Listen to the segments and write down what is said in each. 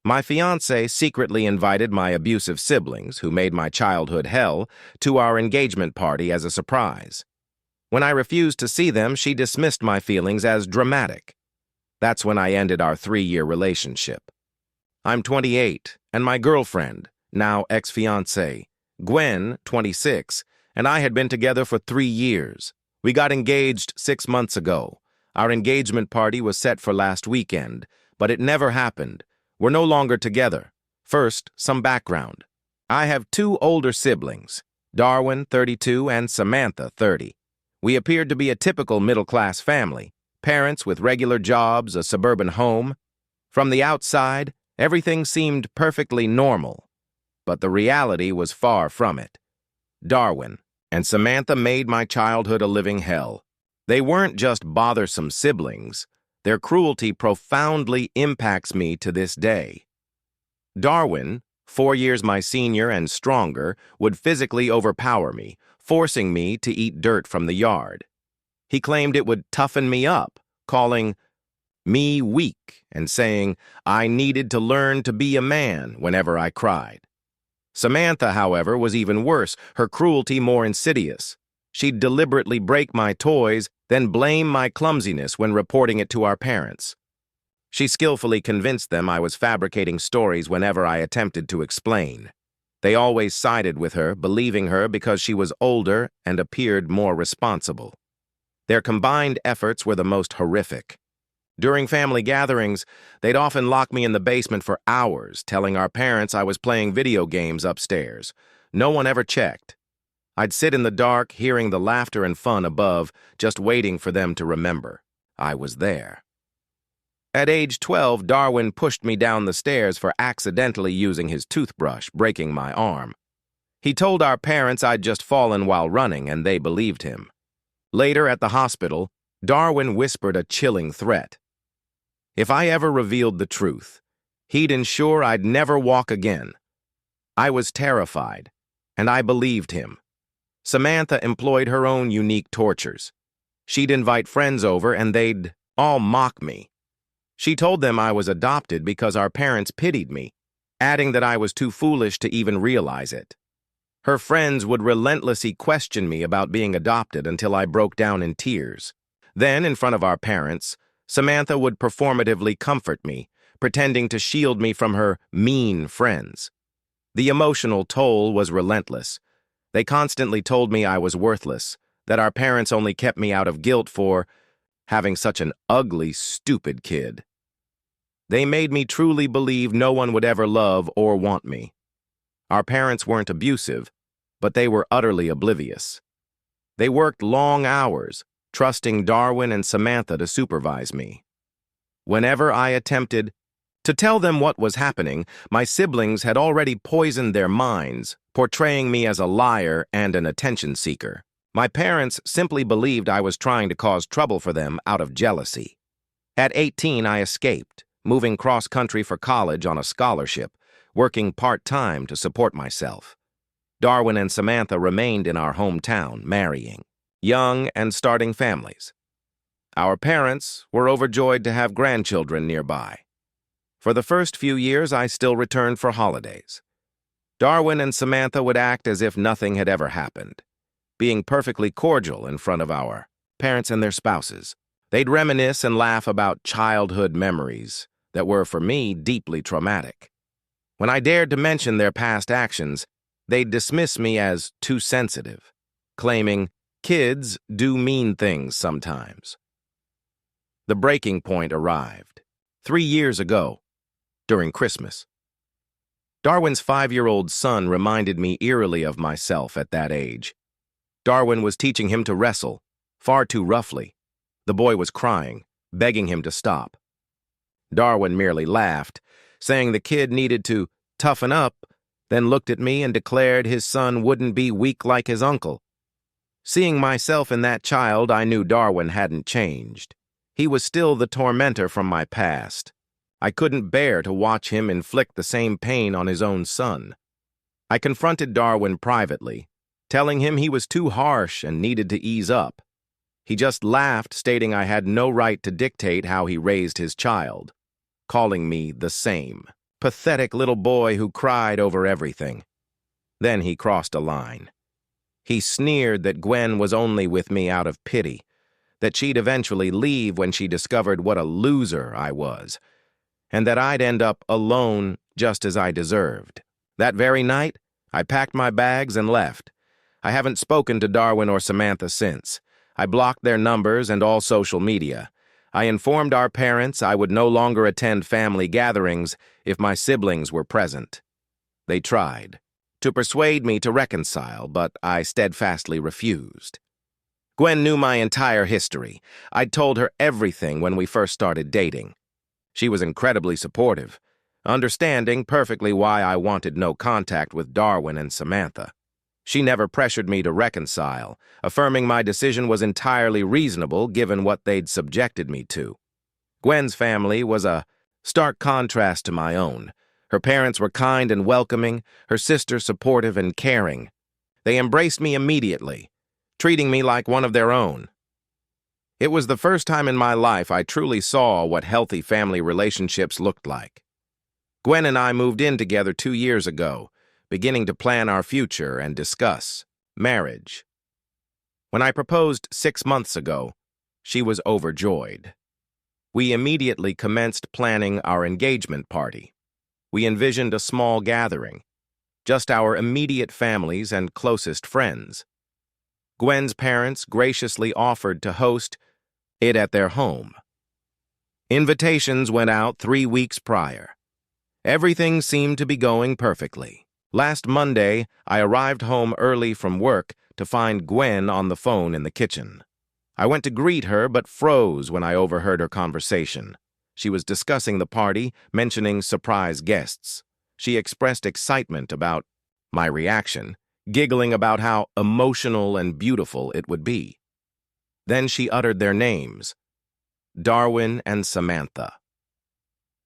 My fiancée secretly invited my abusive siblings, who made my childhood hell, to our engagement party as a surprise. When I refused to see them, she dismissed my feelings as dramatic. That's when I ended our 3-year relationship. I'm 28, and my girlfriend, now ex-fiancée, Gwen, 26, and I had been together for 3 years. We got engaged 6 months ago. Our engagement party was set for last weekend, but it never happened. We're no longer together. First, some background. I have 2 older siblings, Darwin, 32, and Samantha, 30. We appeared to be a typical middle-class family, parents with regular jobs, a suburban home. From the outside, everything seemed perfectly normal, but the reality was far from it. Darwin and Samantha made my childhood a living hell. They weren't just bothersome siblings. Their cruelty profoundly impacts me to this day. Darwin, 4 years my senior and stronger, would physically overpower me, forcing me to eat dirt from the yard. He claimed it would toughen me up, calling me weak and saying I needed to learn to be a man whenever I cried. Samantha, however, was even worse, her cruelty more insidious. She'd deliberately break my toys, then blame my clumsiness when reporting it to our parents. She skillfully convinced them I was fabricating stories whenever I attempted to explain. They always sided with her, believing her because she was older and appeared more responsible. Their combined efforts were the most horrific. During family gatherings, they'd often lock me in the basement for hours, telling our parents I was playing video games upstairs. No one ever checked. I'd sit in the dark, hearing the laughter and fun above, just waiting for them to remember. I was there. At age 12, Darwin pushed me down the stairs for accidentally using his toothbrush, breaking my arm. He told our parents I'd just fallen while running, and they believed him. Later, at the hospital, Darwin whispered a chilling threat. If I ever revealed the truth, he'd ensure I'd never walk again. I was terrified, and I believed him. Samantha employed her own unique tortures. She'd invite friends over, and they'd all mock me. She told them I was adopted because our parents pitied me, adding that I was too foolish to even realize it. Her friends would relentlessly question me about being adopted until I broke down in tears. Then, in front of our parents, Samantha would performatively comfort me, pretending to shield me from her mean friends. The emotional toll was relentless. They constantly told me I was worthless, that our parents only kept me out of guilt for having such an ugly, stupid kid. They made me truly believe no one would ever love or want me. Our parents weren't abusive, but they were utterly oblivious. They worked long hours, trusting Darwin and Samantha to supervise me. Whenever I attempted to tell them what was happening, my siblings had already poisoned their minds, portraying me as a liar and an attention seeker. My parents simply believed I was trying to cause trouble for them out of jealousy. At 18, I escaped, moving cross-country for college on a scholarship, working part-time to support myself. Darwin and Samantha remained in our hometown, marrying, young and starting families. Our parents were overjoyed to have grandchildren nearby. For the first few years, I still returned for holidays. Darwin and Samantha would act as if nothing had ever happened, being perfectly cordial in front of our parents and their spouses. They'd reminisce and laugh about childhood memories that were, for me, deeply traumatic. When I dared to mention their past actions, they'd dismiss me as too sensitive, claiming, "Kids do mean things sometimes." The breaking point arrived 3 years ago, during Christmas. Darwin's 5-year-old son reminded me eerily of myself at that age. Darwin was teaching him to wrestle, far too roughly. The boy was crying, begging him to stop. Darwin merely laughed, saying the kid needed to toughen up, then looked at me and declared his son wouldn't be weak like his uncle. Seeing myself in that child, I knew Darwin hadn't changed. He was still the tormentor from my past. I couldn't bear to watch him inflict the same pain on his own son. I confronted Darwin privately, telling him he was too harsh and needed to ease up. He just laughed, stating I had no right to dictate how he raised his child, calling me the same. pathetic little boy who cried over everything. Then he crossed a line. He sneered that Gwen was only with me out of pity, that she'd eventually leave when she discovered what a loser I was, and that I'd end up alone just as I deserved. That very night, I packed my bags and left. I haven't spoken to Darwin or Samantha since. I blocked their numbers and all social media. I informed our parents I would no longer attend family gatherings if my siblings were present. They tried to persuade me to reconcile, but I steadfastly refused. Gwen knew my entire history. I'd told her everything when we first started dating. She was incredibly supportive, understanding perfectly why I wanted no contact with Darwin and Samantha. She never pressured me to reconcile, affirming my decision was entirely reasonable given what they'd subjected me to. Gwen's family was a stark contrast to my own. Her parents were kind and welcoming, her sister supportive and caring. They embraced me immediately, treating me like one of their own. It was the first time in my life I truly saw what healthy family relationships looked like. Gwen and I moved in together 2 years ago, beginning to plan our future and discuss marriage. When I proposed 6 months ago, she was overjoyed. We immediately commenced planning our engagement party. We envisioned a small gathering, just our immediate families and closest friends. Gwen's parents graciously offered to host it at their home. Invitations went out 3 weeks prior. Everything seemed to be going perfectly. Last Monday, I arrived home early from work to find Gwen on the phone in the kitchen. I went to greet her but froze when I overheard her conversation. She was discussing the party, mentioning surprise guests. She expressed excitement about my reaction, giggling about how emotional and beautiful it would be. Then she uttered their names, Darwin and Samantha.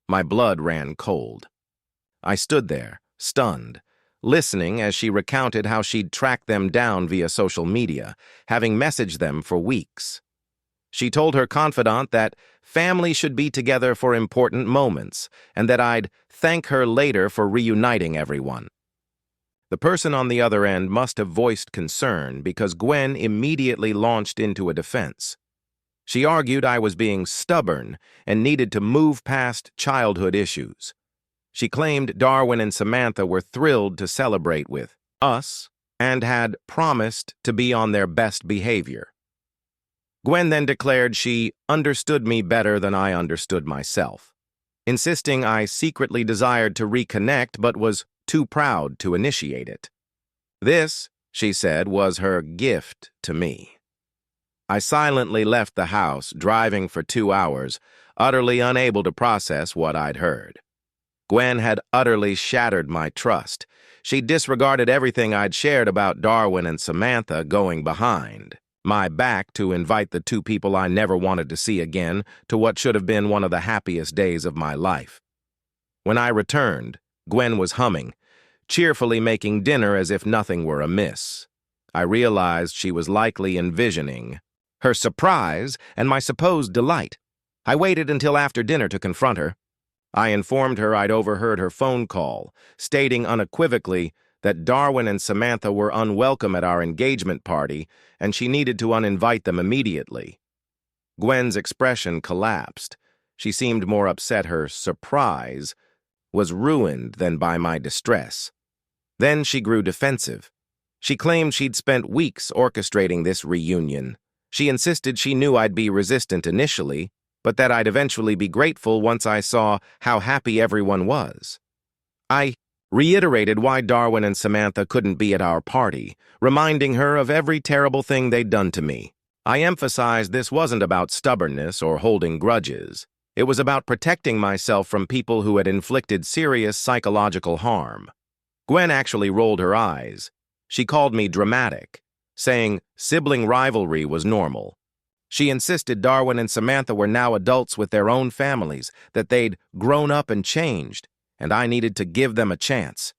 My blood ran cold. I stood there, stunned, listening as she recounted how she'd tracked them down via social media, having messaged them for weeks. She told her confidant that family should be together for important moments, and that I'd thank her later for reuniting everyone. The person on the other end must have voiced concern because Gwen immediately launched into a defense. She argued I was being stubborn and needed to move past childhood issues. She claimed Darwin and Samantha were thrilled to celebrate with us and had promised to be on their best behavior. Gwen then declared she understood me better than I understood myself, insisting I secretly desired to reconnect but was too proud to initiate it. This, she said, was her gift to me. I silently left the house, driving for 2 hours, utterly unable to process what I'd heard. Gwen had utterly shattered my trust. She disregarded everything I'd shared about Darwin and Samantha, going behind my back to invite the 2 people I never wanted to see again to what should have been one of the happiest days of my life. When I returned, Gwen was humming, cheerfully making dinner as if nothing were amiss. I realized she was likely envisioning her surprise and my supposed delight. I waited until after dinner to confront her. I informed her I'd overheard her phone call, stating unequivocally that Darwin and Samantha were unwelcome at our engagement party and she needed to uninvite them immediately. Gwen's expression collapsed. She seemed more upset her surprise was ruined than by my distress. Then she grew defensive. She claimed she'd spent weeks orchestrating this reunion. She insisted she knew I'd be resistant initially, but that I'd eventually be grateful once I saw how happy everyone was. I reiterated why Darwin and Samantha couldn't be at our party, reminding her of every terrible thing they'd done to me. I emphasized this wasn't about stubbornness or holding grudges. It was about protecting myself from people who had inflicted serious psychological harm. Gwen actually rolled her eyes. She called me dramatic, saying sibling rivalry was normal. She insisted Darwin and Samantha were now adults with their own families, that they'd grown up and changed, and I needed to give them a chance.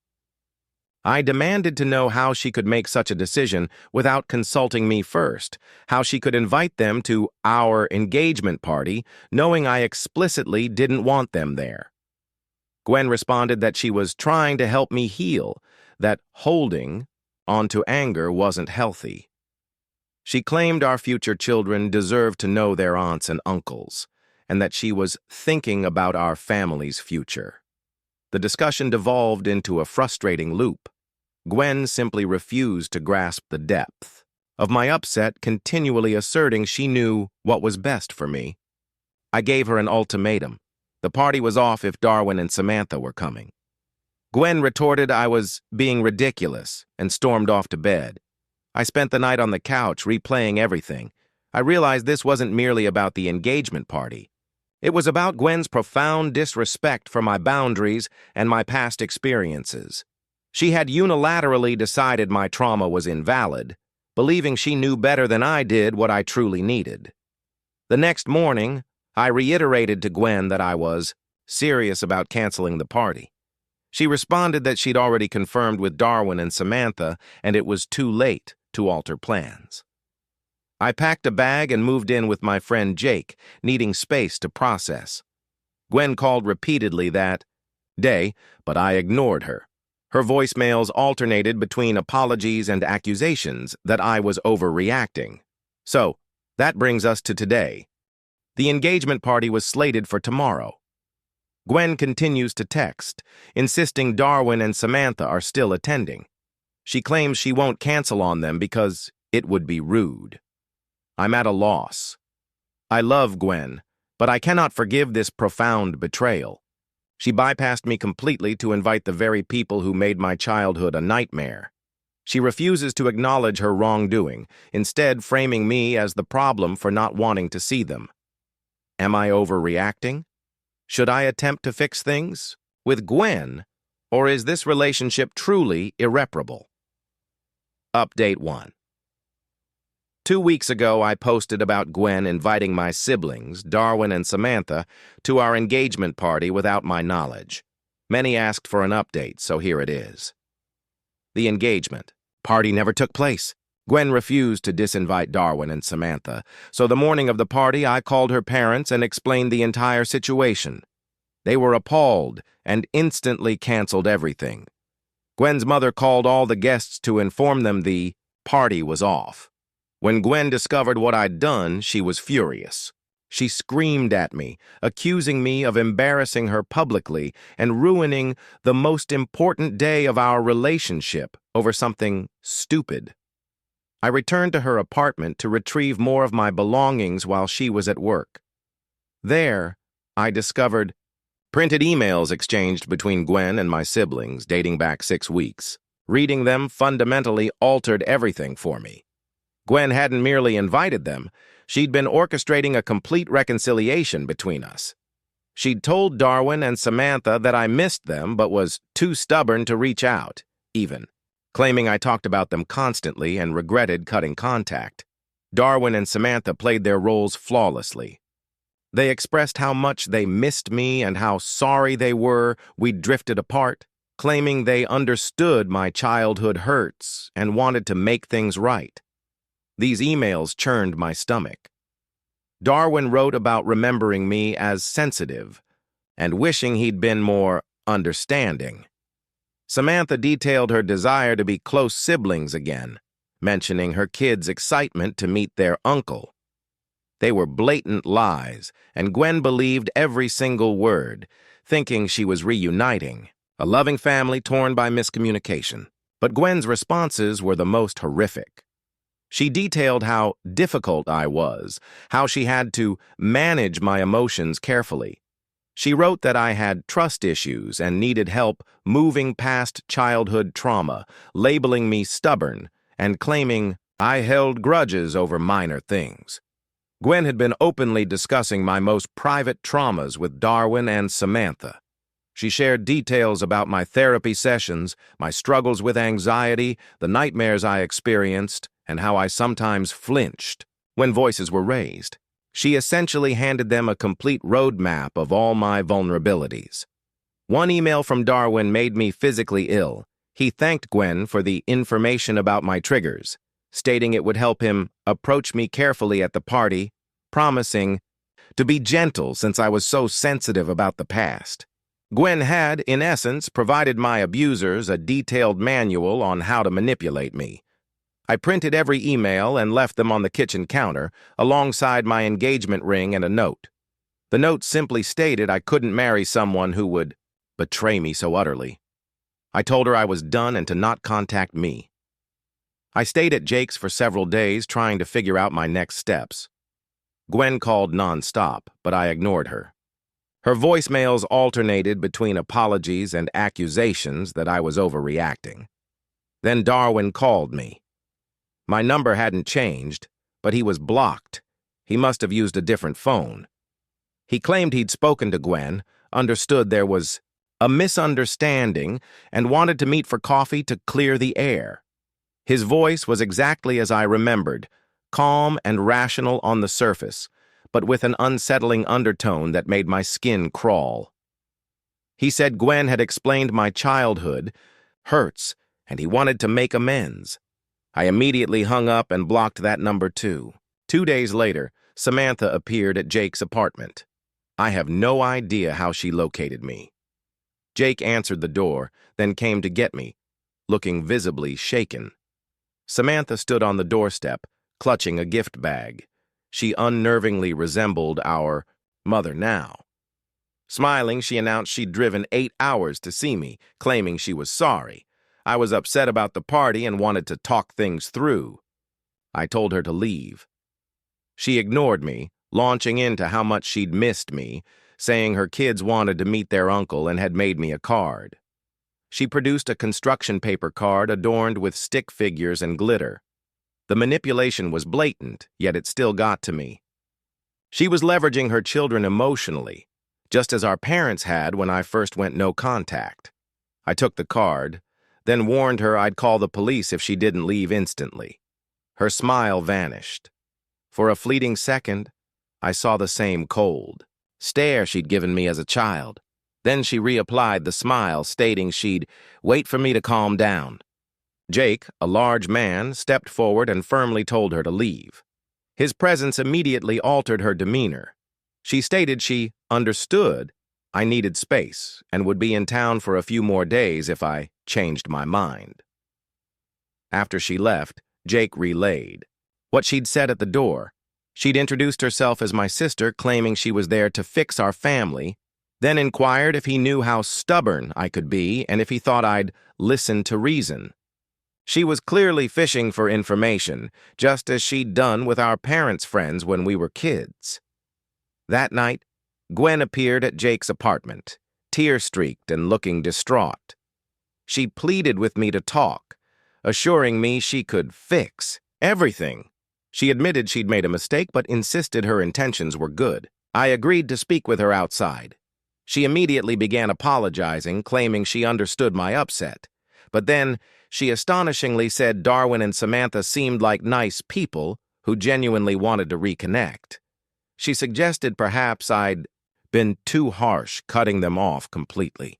I demanded to know how she could make such a decision without consulting me first, how she could invite them to our engagement party, knowing I explicitly didn't want them there. Gwen responded that she was trying to help me heal, that holding onto anger wasn't healthy. She claimed our future children deserved to know their aunts and uncles, and that she was thinking about our family's future. The discussion devolved into a frustrating loop. Gwen simply refused to grasp the depth of my upset, continually asserting she knew what was best for me. I gave her an ultimatum. The party was off if Darwin and Samantha were coming. Gwen retorted I was being ridiculous and stormed off to bed. I spent the night on the couch replaying everything. I realized this wasn't merely about the engagement party. It was about Gwen's profound disrespect for my boundaries and my past experiences. She had unilaterally decided my trauma was invalid, believing she knew better than I did what I truly needed. The next morning, I reiterated to Gwen that I was serious about canceling the party. She responded that she'd already confirmed with Darwin and Samantha, and it was too late to alter plans. I packed a bag and moved in with my friend Jake, needing space to process. Gwen called repeatedly that day, but I ignored her. Her voicemails alternated between apologies and accusations that I was overreacting. So, that brings us to today. The engagement party was slated for tomorrow. Gwen continues to text, insisting Darwin and Samantha are still attending. She claims she won't cancel on them because it would be rude. I'm at a loss. I love Gwen, but I cannot forgive this profound betrayal. She bypassed me completely to invite the very people who made my childhood a nightmare. She refuses to acknowledge her wrongdoing, instead framing me as the problem for not wanting to see them. Am I overreacting? Should I attempt to fix things with Gwen, or is this relationship truly irreparable? Update 1. 2 weeks ago, I posted about Gwen inviting my siblings, Darwin and Samantha, to our engagement party without my knowledge. Many asked for an update, so here it is. The engagement party never took place. Gwen refused to disinvite Darwin and Samantha, so the morning of the party, I called her parents and explained the entire situation. They were appalled and instantly canceled everything. Gwen's mother called all the guests to inform them the party was off. When Gwen discovered what I'd done, she was furious. She screamed at me, accusing me of embarrassing her publicly and ruining the most important day of our relationship over something stupid. I returned to her apartment to retrieve more of my belongings while she was at work. There, I discovered printed emails exchanged between Gwen and my siblings dating back 6 weeks. Reading them fundamentally altered everything for me. Gwen hadn't merely invited them, she'd been orchestrating a complete reconciliation between us. She'd told Darwin and Samantha that I missed them but was too stubborn to reach out, even, claiming I talked about them constantly and regretted cutting contact. Darwin and Samantha played their roles flawlessly. They expressed how much they missed me and how sorry they were we'd drifted apart, claiming they understood my childhood hurts and wanted to make things right. These emails churned my stomach. Darwin wrote about remembering me as sensitive and wishing he'd been more understanding. Samantha detailed her desire to be close siblings again, mentioning her kids' excitement to meet their uncle. They were blatant lies, and Gwen believed every single word, thinking she was reuniting, a loving family torn by miscommunication. But Gwen's responses were the most horrific. She detailed how difficult I was, how she had to manage my emotions carefully. She wrote that I had trust issues and needed help moving past childhood trauma, labeling me stubborn, and claiming I held grudges over minor things. Gwen had been openly discussing my most private traumas with Darwin and Samantha. She shared details about my therapy sessions, my struggles with anxiety, the nightmares I experienced, and how I sometimes flinched when voices were raised. She essentially handed them a complete roadmap of all my vulnerabilities. One email from Darwin made me physically ill. He thanked Gwen for the information about my triggers, stating it would help him approach me carefully at the party, promising to be gentle since I was so sensitive about the past. Gwen had, in essence, provided my abusers a detailed manual on how to manipulate me. I printed every email and left them on the kitchen counter, alongside my engagement ring and a note. The note simply stated I couldn't marry someone who would betray me so utterly. I told her I was done and to not contact me. I stayed at Jake's for several days trying to figure out my next steps. Gwen called nonstop, but I ignored her. Her voicemails alternated between apologies and accusations that I was overreacting. Then Darwin called me. My number hadn't changed, but he was blocked. He must have used a different phone. He claimed he'd spoken to Gwen, understood there was a misunderstanding, and wanted to meet for coffee to clear the air. His voice was exactly as I remembered, calm and rational on the surface, but with an unsettling undertone that made my skin crawl. He said Gwen had explained my childhood, hurts, and he wanted to make amends. I immediately hung up and blocked that number too. 2 days later, Samantha appeared at Jake's apartment. I have no idea how she located me. Jake answered the door, then came to get me, looking visibly shaken. Samantha stood on the doorstep, clutching a gift bag. She unnervingly resembled our mother now. Smiling, she announced she'd driven 8 hours to see me, claiming she was sorry. I was upset about the party and wanted to talk things through. I told her to leave. She ignored me, launching into how much she'd missed me, saying her kids wanted to meet their uncle and had made me a card. She produced a construction paper card adorned with stick figures and glitter. The manipulation was blatant, yet it still got to me. She was leveraging her children emotionally, just as our parents had when I first went no contact. I took the card, then warned her I'd call the police if she didn't leave instantly. Her smile vanished. For a fleeting second, I saw the same cold stare she'd given me as a child. Then she reapplied the smile, stating she'd wait for me to calm down. Jake, a large man, stepped forward and firmly told her to leave. His presence immediately altered her demeanor. She stated she understood I needed space and would be in town for a few more days if I changed my mind. After she left, Jake relayed what she'd said at the door. She'd introduced herself as my sister, claiming she was there to fix our family, then inquired if he knew how stubborn I could be and if he thought I'd listen to reason. She was clearly fishing for information, just as she'd done with our parents' friends when we were kids. That night, Gwen appeared at Jake's apartment, tear-streaked and looking distraught. She pleaded with me to talk, assuring me she could fix everything. She admitted she'd made a mistake, but insisted her intentions were good. I agreed to speak with her outside. She immediately began apologizing, claiming she understood my upset. But then, she astonishingly said Darwin and Samantha seemed like nice people who genuinely wanted to reconnect. She suggested perhaps I'd been too harsh, cutting them off completely.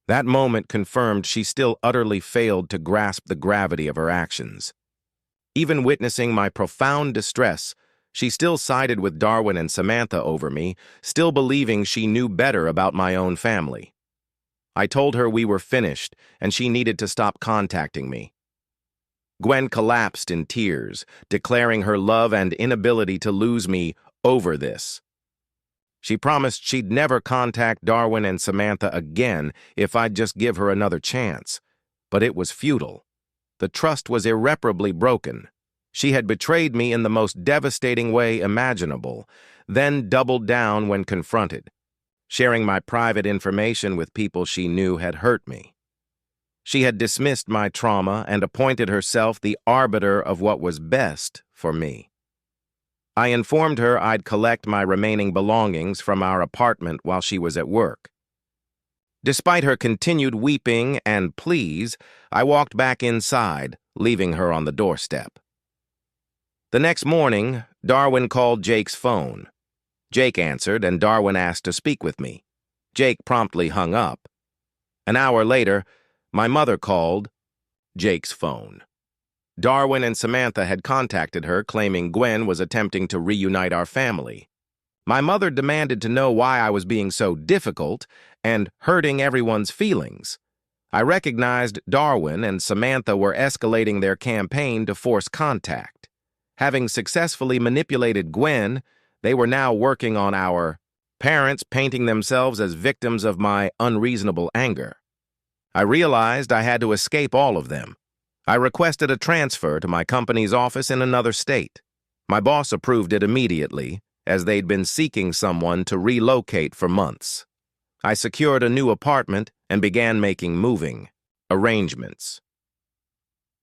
That moment confirmed she still utterly failed to grasp the gravity of her actions. Even witnessing my profound distress, she still sided with Darwin and Samantha over me, still believing she knew better about my own family. I told her we were finished and she needed to stop contacting me. Gwen collapsed in tears, declaring her love and inability to lose me over this. She promised she'd never contact Darwin and Samantha again if I'd just give her another chance, but it was futile. The trust was irreparably broken. She had betrayed me in the most devastating way imaginable, then doubled down when confronted, sharing my private information with people she knew had hurt me. She had dismissed my trauma and appointed herself the arbiter of what was best for me. I informed her I'd collect my remaining belongings from our apartment while she was at work. Despite her continued weeping and pleas, I walked back inside, leaving her on the doorstep. The next morning, Darwin called Jake's phone. Jake answered, and Darwin asked to speak with me. Jake promptly hung up. An hour later, my mother called Jake's phone. Darwin and Samantha had contacted her, claiming Gwen was attempting to reunite our family. My mother demanded to know why I was being so difficult and hurting everyone's feelings. I recognized Darwin and Samantha were escalating their campaign to force contact. Having successfully manipulated Gwen, they were now working on our parents, painting themselves as victims of my unreasonable anger. I realized I had to escape all of them. I requested a transfer to my company's office in another state. My boss approved it immediately, as they'd been seeking someone to relocate for months. I secured a new apartment and began making moving arrangements.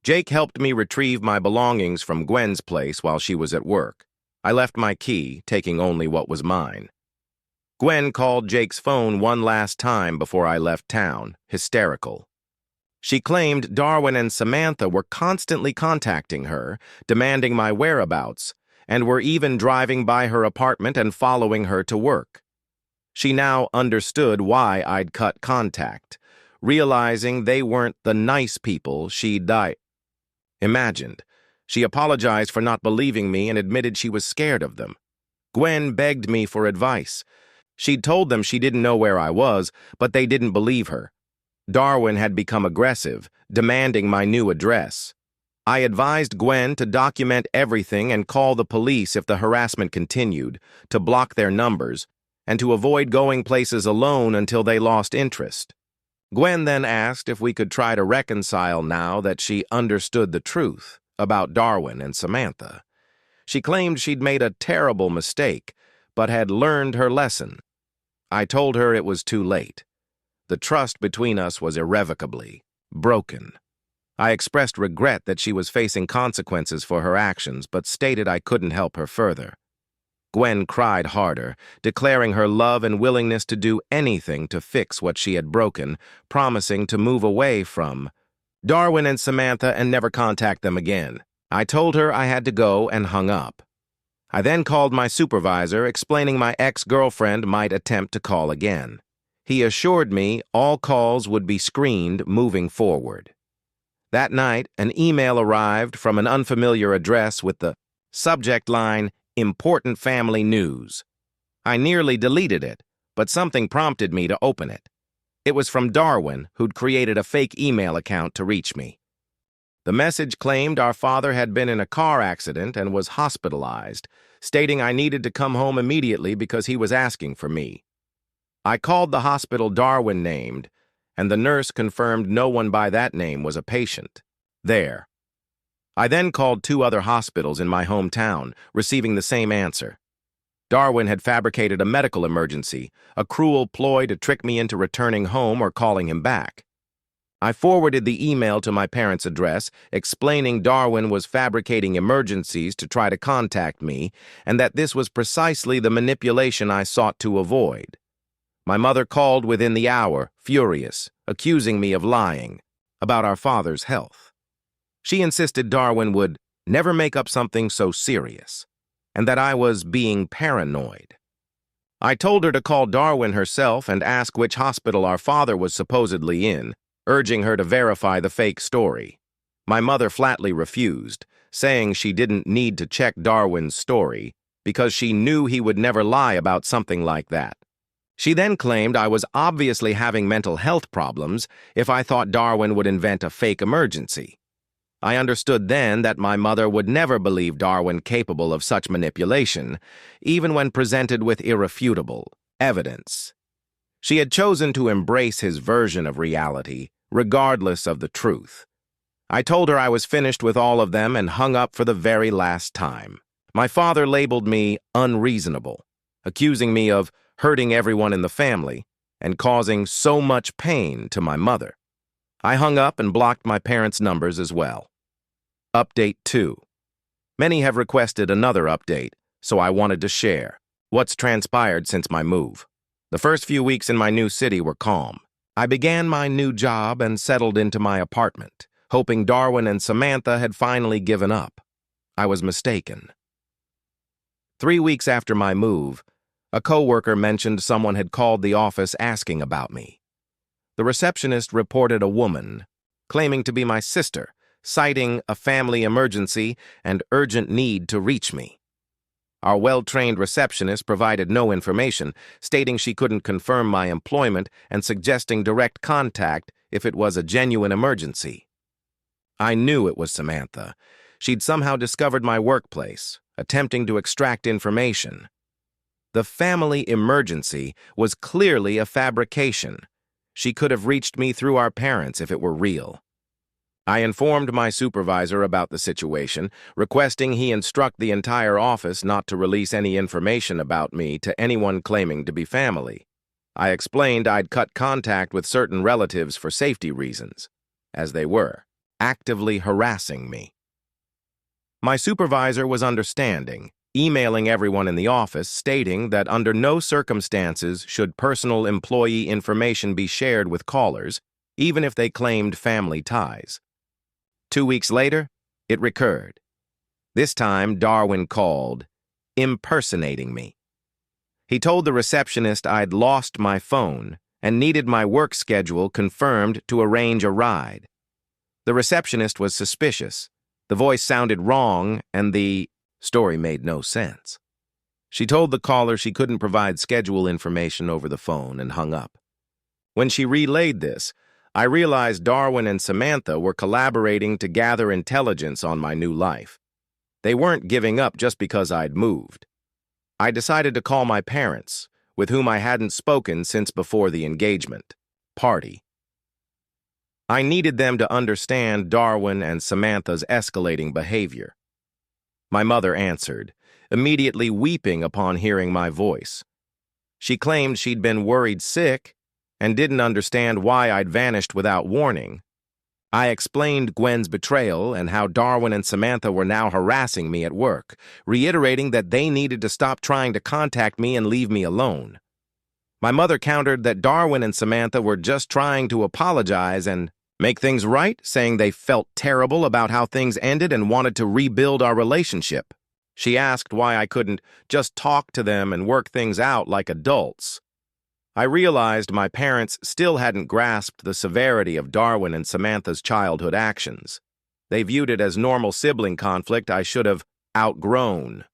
Jake helped me retrieve my belongings from Gwen's place while she was at work. I left my key, taking only what was mine. Gwen called Jake's phone one last time before I left town, hysterical. She claimed Darwin and Samantha were constantly contacting her, demanding my whereabouts, and were even driving by her apartment and following her to work. She now understood why I'd cut contact, realizing they weren't the nice people she'd imagined. She apologized for not believing me and admitted she was scared of them. Gwen begged me for advice. She'd told them she didn't know where I was, but they didn't believe her. Darwin had become aggressive, demanding my new address. I advised Gwen to document everything and call the police if the harassment continued, to block their numbers, and to avoid going places alone until they lost interest. Gwen then asked if we could try to reconcile now that she understood the truth about Darwin and Samantha. She claimed she'd made a terrible mistake, but had learned her lesson. I told her it was too late. The trust between us was irrevocably broken. I expressed regret that she was facing consequences for her actions, but stated I couldn't help her further. Gwen cried harder, declaring her love and willingness to do anything to fix what she had broken, promising to move away from Darwin and Samantha and never contact them again. I told her I had to go and hung up. I then called my supervisor, explaining my ex-girlfriend might attempt to call again. He assured me all calls would be screened moving forward. That night, an email arrived from an unfamiliar address with the subject line, "Important Family News." I nearly deleted it, but something prompted me to open it. It was from Darwin, who'd created a fake email account to reach me. The message claimed our father had been in a car accident and was hospitalized, stating I needed to come home immediately because he was asking for me. I called the hospital Darwin named, and the nurse confirmed no one by that name was a patient there. I then called 2 other hospitals in my hometown, receiving the same answer. Darwin had fabricated a medical emergency, a cruel ploy to trick me into returning home or calling him back. I forwarded the email to my parents' address, explaining Darwin was fabricating emergencies to try to contact me, and that this was precisely the manipulation I sought to avoid. My mother called within the hour, furious, accusing me of lying about our father's health. She insisted Darwin would never make up something so serious, and that I was being paranoid. I told her to call Darwin herself and ask which hospital our father was supposedly in, urging her to verify the fake story. My mother flatly refused, saying she didn't need to check Darwin's story because she knew he would never lie about something like that. She then claimed I was obviously having mental health problems if I thought Darwin would invent a fake emergency. I understood then that my mother would never believe Darwin capable of such manipulation, even when presented with irrefutable evidence. She had chosen to embrace his version of reality, regardless of the truth. I told her I was finished with all of them and hung up for the very last time. My father labeled me unreasonable, accusing me of hurting everyone in the family and causing so much pain to my mother. I hung up and blocked my parents' numbers as well. Update 2. Many have requested another update, so I wanted to share what's transpired since my move. The first few weeks in my new city were calm. I began my new job and settled into my apartment, hoping Darwin and Samantha had finally given up. I was mistaken. 3 weeks after my move, a coworker mentioned someone had called the office asking about me. The receptionist reported a woman, claiming to be my sister, citing a family emergency and urgent need to reach me. Our well-trained receptionist provided no information, stating she couldn't confirm my employment and suggesting direct contact if it was a genuine emergency. I knew it was Samantha. She'd somehow discovered my workplace, attempting to extract information. The family emergency was clearly a fabrication. She could have reached me through our parents if it were real. I informed my supervisor about the situation, requesting he instruct the entire office not to release any information about me to anyone claiming to be family. I explained I'd cut contact with certain relatives for safety reasons, as they were actively harassing me. My supervisor was understanding, emailing everyone in the office stating that under no circumstances should personal employee information be shared with callers, even if they claimed family ties. 2 weeks later, it recurred. This time, Darwin called, impersonating me. He told the receptionist I'd lost my phone and needed my work schedule confirmed to arrange a ride. The receptionist was suspicious. The voice sounded wrong, and the story made no sense. She told the caller she couldn't provide schedule information over the phone and hung up. When she relayed this, I realized Darwin and Samantha were collaborating to gather intelligence on my new life. They weren't giving up just because I'd moved. I decided to call my parents, with whom I hadn't spoken since before the engagement party. I needed them to understand Darwin and Samantha's escalating behavior. My mother answered, immediately weeping upon hearing my voice. She claimed she'd been worried sick and didn't understand why I'd vanished without warning. I explained Gwen's betrayal and how Darwin and Samantha were now harassing me at work, reiterating that they needed to stop trying to contact me and leave me alone. My mother countered that Darwin and Samantha were just trying to apologize and make things right, saying they felt terrible about how things ended and wanted to rebuild our relationship. She asked why I couldn't just talk to them and work things out like adults. I realized my parents still hadn't grasped the severity of Darwin and Samantha's childhood actions. They viewed it as normal sibling conflict I should have outgrown.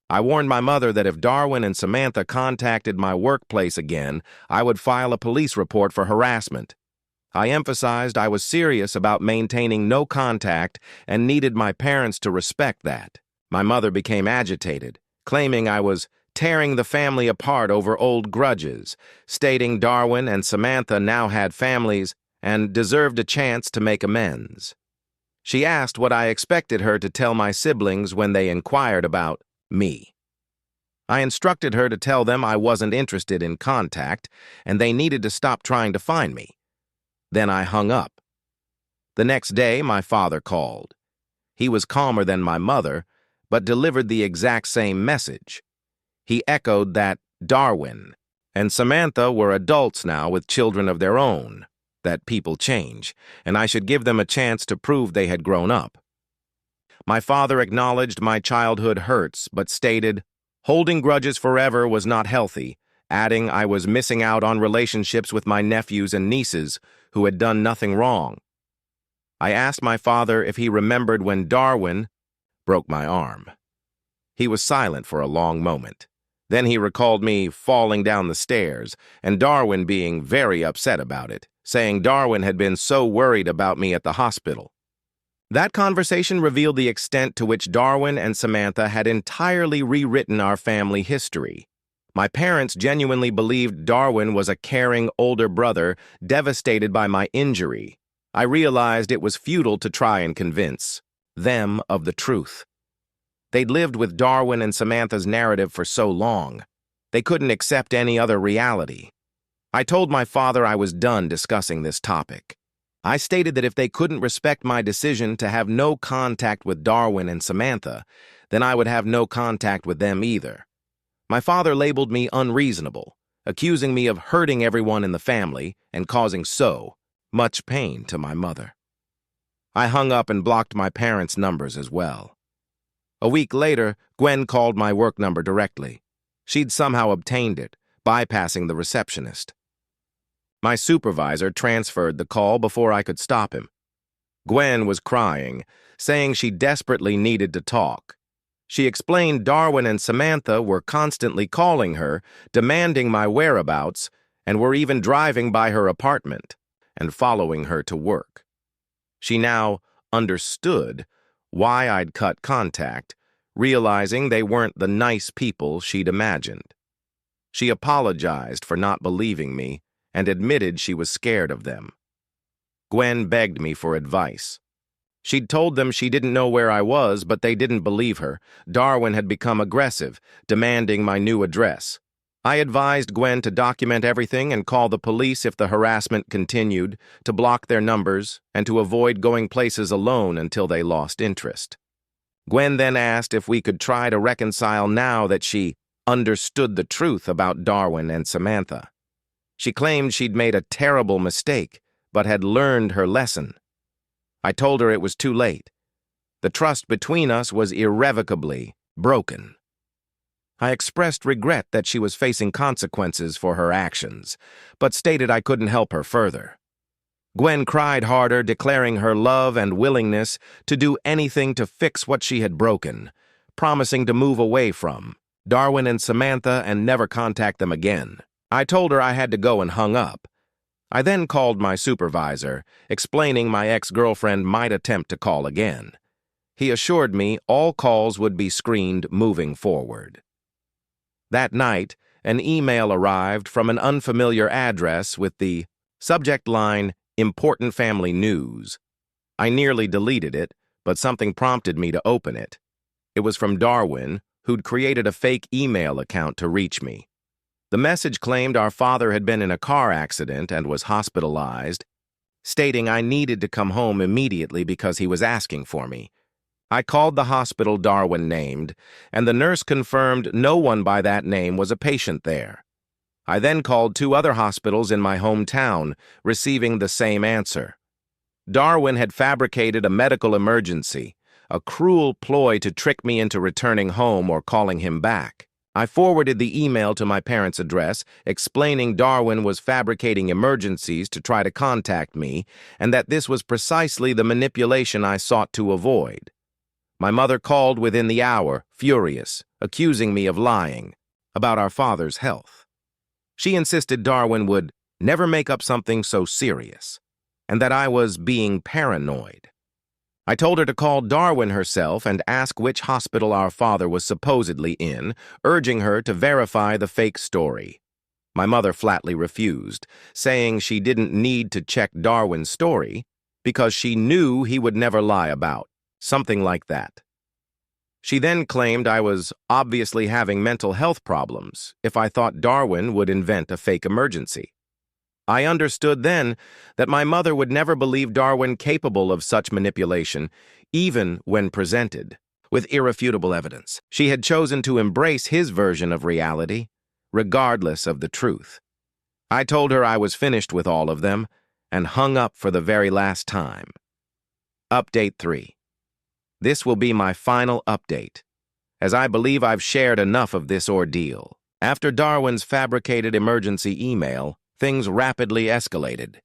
I warned my mother that if Darwin and Samantha contacted my workplace again, I would file a police report for harassment. I emphasized I was serious about maintaining no contact and needed my parents to respect that. My mother became agitated, claiming I was tearing the family apart over old grudges, stating Darwin and Samantha now had families and deserved a chance to make amends. She asked what I expected her to tell my siblings when they inquired about me. I instructed her to tell them I wasn't interested in contact and they needed to stop trying to find me. Then I hung up. The next day, my father called. He was calmer than my mother, but delivered the exact same message. He echoed that Darwin and Samantha were adults now with children of their own, that people change, and I should give them a chance to prove they had grown up. My father acknowledged my childhood hurts, but stated, holding grudges forever was not healthy, adding I was missing out on relationships with my nephews and nieces who had done nothing wrong. I asked my father if he remembered when Darwin broke my arm. He was silent for a long moment. Then he recalled me falling down the stairs, and Darwin being very upset about it, saying Darwin had been so worried about me at the hospital. That conversation revealed the extent to which Darwin and Samantha had entirely rewritten our family history. My parents genuinely believed Darwin was a caring older brother devastated by my injury. I realized it was futile to try and convince them of the truth. They'd lived with Darwin and Samantha's narrative for so long. They couldn't accept any other reality. I told my father I was done discussing this topic. I stated that if they couldn't respect my decision to have no contact with Darwin and Samantha, then I would have no contact with them either. My father labeled me unreasonable, accusing me of hurting everyone in the family and causing so much pain to my mother. I hung up and blocked my parents' numbers as well. A week later, Gwen called my work number directly. She'd somehow obtained it, bypassing the receptionist. My supervisor transferred the call before I could stop him. Gwen was crying, saying she desperately needed to talk. She explained Darwin and Samantha were constantly calling her, demanding my whereabouts, and were even driving by her apartment and following her to work. She now understood why I'd cut contact, realizing they weren't the nice people she'd imagined. She apologized for not believing me and admitted she was scared of them. Gwen begged me for advice. She'd told them she didn't know where I was, but they didn't believe her. Darwin had become aggressive, demanding my new address. I advised Gwen to document everything and call the police if the harassment continued, to block their numbers, and to avoid going places alone until they lost interest. Gwen then asked if we could try to reconcile now that she understood the truth about Darwin and Samantha. She claimed she'd made a terrible mistake, but had learned her lesson. I told her it was too late. The trust between us was irrevocably broken. I expressed regret that she was facing consequences for her actions, but stated I couldn't help her further. Gwen cried harder, declaring her love and willingness to do anything to fix what she had broken, promising to move away from Darwin and Samantha and never contact them again. I told her I had to go and hung up. I then called my supervisor, explaining my ex-girlfriend might attempt to call again. He assured me all calls would be screened moving forward. That night, an email arrived from an unfamiliar address with the subject line, "Important Family News." I nearly deleted it, but something prompted me to open it. It was from Darwin, who'd created a fake email account to reach me. The message claimed our father had been in a car accident and was hospitalized, stating I needed to come home immediately because he was asking for me. I called the hospital Darwin named, and the nurse confirmed no one by that name was a patient there. I then called 2 other hospitals in my hometown, receiving the same answer. Darwin had fabricated a medical emergency, a cruel ploy to trick me into returning home or calling him back. I forwarded the email to my parents' address, explaining Darwin was fabricating emergencies to try to contact me, and that this was precisely the manipulation I sought to avoid. My mother called within the hour, furious, accusing me of lying about our father's health. She insisted Darwin would never make up something so serious, and that I was being paranoid. I told her to call Darwin herself and ask which hospital our father was supposedly in, urging her to verify the fake story. My mother flatly refused, saying she didn't need to check Darwin's story because she knew he would never lie about something like that. She then claimed I was obviously having mental health problems if I thought Darwin would invent a fake emergency. I understood then that my mother would never believe Darwin capable of such manipulation, even when presented with irrefutable evidence. She had chosen to embrace his version of reality, regardless of the truth. I told her I was finished with all of them and hung up for the very last time. Update 3. This will be my final update, as I believe I've shared enough of this ordeal. After Darwin's fabricated emergency email, things rapidly escalated.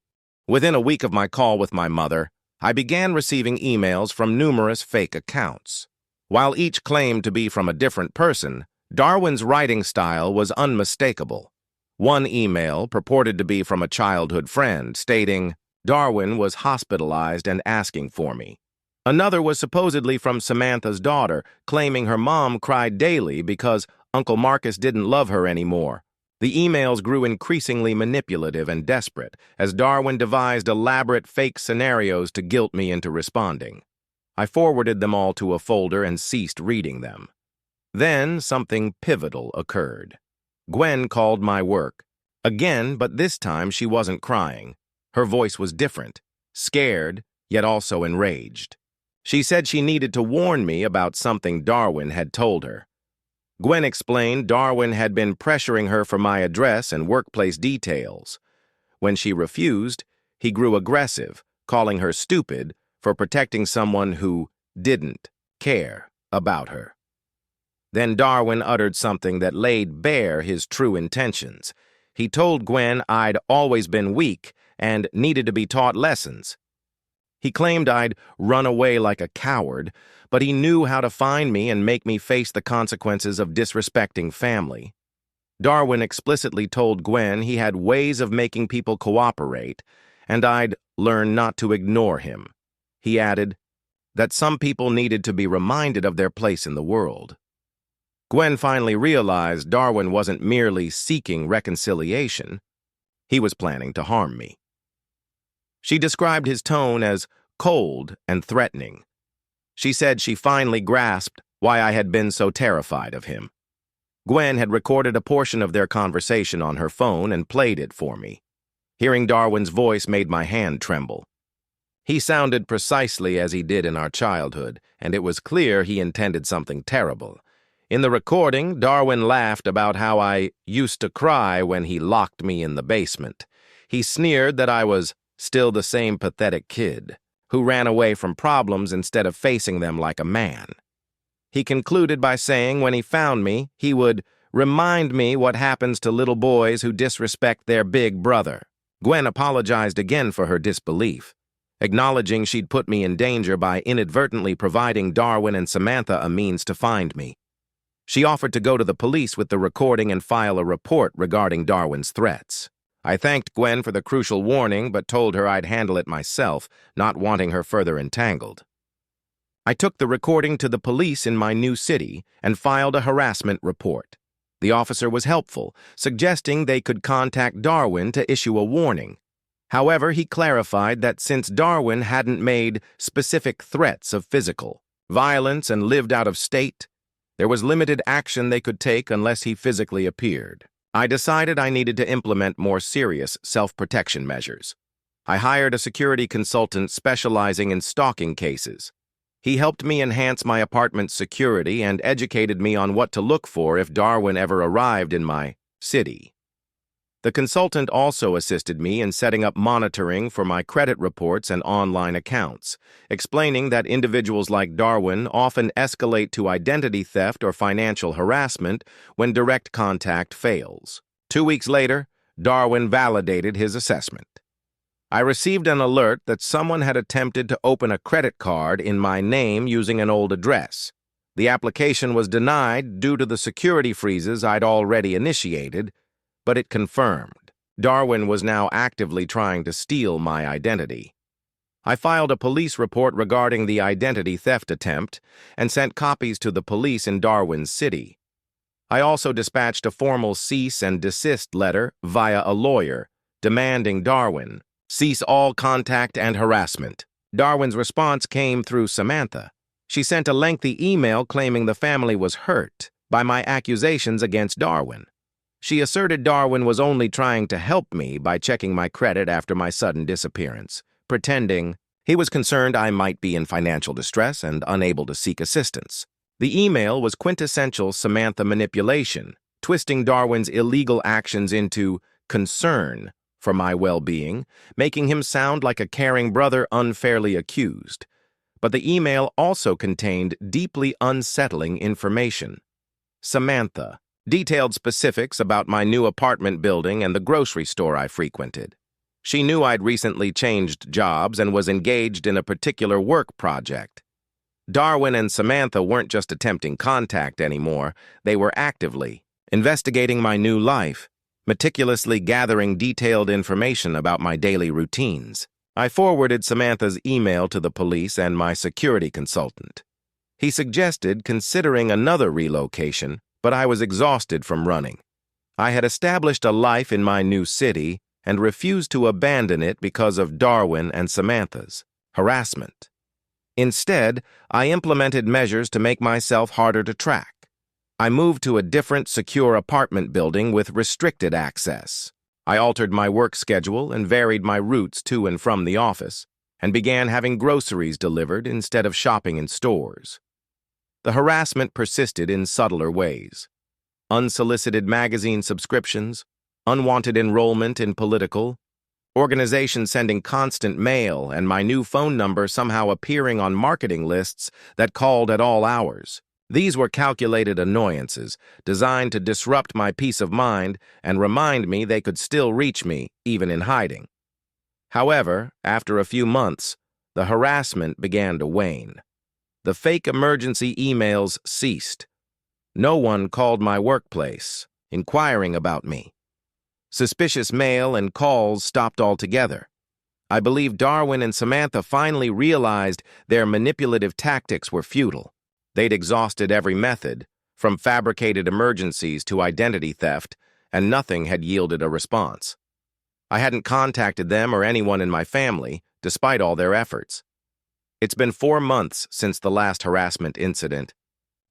Within a week of my call with my mother, I began receiving emails from numerous fake accounts. While each claimed to be from a different person, Darwin's writing style was unmistakable. One email purported to be from a childhood friend, stating, "Darwin was hospitalized and asking for me." Another was supposedly from Samantha's daughter, claiming her mom cried daily because Uncle Marcus didn't love her anymore. The emails grew increasingly manipulative and desperate as Darwin devised elaborate fake scenarios to guilt me into responding. I forwarded them all to a folder and ceased reading them. Then something pivotal occurred. Gwen called my work. Again, but this time she wasn't crying. Her voice was different, scared, yet also enraged. She said she needed to warn me about something Darwin had told her. Gwen explained Darwin had been pressuring her for my address and workplace details. When she refused, he grew aggressive, calling her stupid for protecting someone who didn't care about her. Then Darwin uttered something that laid bare his true intentions. He told Gwen I'd always been weak and needed to be taught lessons. He claimed I'd run away like a coward, but he knew how to find me and make me face the consequences of disrespecting family. Darwin explicitly told Gwen he had ways of making people cooperate, and I'd learn not to ignore him. He added that some people needed to be reminded of their place in the world. Gwen finally realized Darwin wasn't merely seeking reconciliation. He was planning to harm me. She described his tone as cold and threatening. She said she finally grasped why I had been so terrified of him. Gwen had recorded a portion of their conversation on her phone and played it for me. Hearing Darwin's voice made my hand tremble. He sounded precisely as he did in our childhood, and it was clear he intended something terrible. In the recording, Darwin laughed about how I used to cry when he locked me in the basement. He sneered that I was still the same pathetic kid who ran away from problems instead of facing them like a man. He concluded by saying when he found me, he would remind me what happens to little boys who disrespect their big brother. Gwen apologized again for her disbelief, acknowledging she'd put me in danger by inadvertently providing Darwin and Samantha a means to find me. She offered to go to the police with the recording and file a report regarding Darwin's threats. I thanked Gwen for the crucial warning, but told her I'd handle it myself, not wanting her further entangled. I took the recording to the police in my new city and filed a harassment report. The officer was helpful, suggesting they could contact Darwin to issue a warning. However, he clarified that since Darwin hadn't made specific threats of physical violence and lived out of state, there was limited action they could take unless he physically appeared. I decided I needed to implement more serious self-protection measures. I hired a security consultant specializing in stalking cases. He helped me enhance my apartment's security and educated me on what to look for if Darwin ever arrived in my city. The consultant also assisted me in setting up monitoring for my credit reports and online accounts, explaining that individuals like Darwin often escalate to identity theft or financial harassment when direct contact fails. 2 weeks later, Darwin validated his assessment. I received an alert that someone had attempted to open a credit card in my name using an old address. The application was denied due to the security freezes I'd already initiated, but it confirmed Darwin was now actively trying to steal my identity. I filed a police report regarding the identity theft attempt and sent copies to the police in Darwin's city. I also dispatched a formal cease and desist letter via a lawyer, demanding Darwin cease all contact and harassment. Darwin's response came through Samantha. She sent a lengthy email claiming the family was hurt by my accusations against Darwin. She asserted Darwin was only trying to help me by checking my credit after my sudden disappearance, pretending he was concerned I might be in financial distress and unable to seek assistance. The email was quintessential Samantha manipulation, twisting Darwin's illegal actions into concern for my well-being, making him sound like a caring brother unfairly accused. But the email also contained deeply unsettling information. Samantha detailed specifics about my new apartment building and the grocery store I frequented. She knew I'd recently changed jobs and was engaged in a particular work project. Darwin and Samantha weren't just attempting contact anymore, they were actively investigating my new life, meticulously gathering detailed information about my daily routines. I forwarded Samantha's email to the police and my security consultant. He suggested considering another relocation, but I was exhausted from running. I had established a life in my new city and refused to abandon it because of Darwin and Samantha's harassment. Instead, I implemented measures to make myself harder to track. I moved to a different, secure apartment building with restricted access. I altered my work schedule and varied my routes to and from the office, and began having groceries delivered instead of shopping in stores. The harassment persisted in subtler ways. Unsolicited magazine subscriptions, unwanted enrollment in political, organizations sending constant mail, and my new phone number somehow appearing on marketing lists that called at all hours. These were calculated annoyances, designed to disrupt my peace of mind and remind me they could still reach me, even in hiding. However, after a few months, The harassment began to wane. The fake emergency emails ceased. No one called my workplace, inquiring about me. Suspicious mail and calls stopped altogether. I believe Darwin and Samantha finally realized their manipulative tactics were futile. They'd exhausted every method, from fabricated emergencies to identity theft, and nothing had yielded a response. I hadn't contacted them or anyone in my family, despite all their efforts. It's been 4 months since the last harassment incident,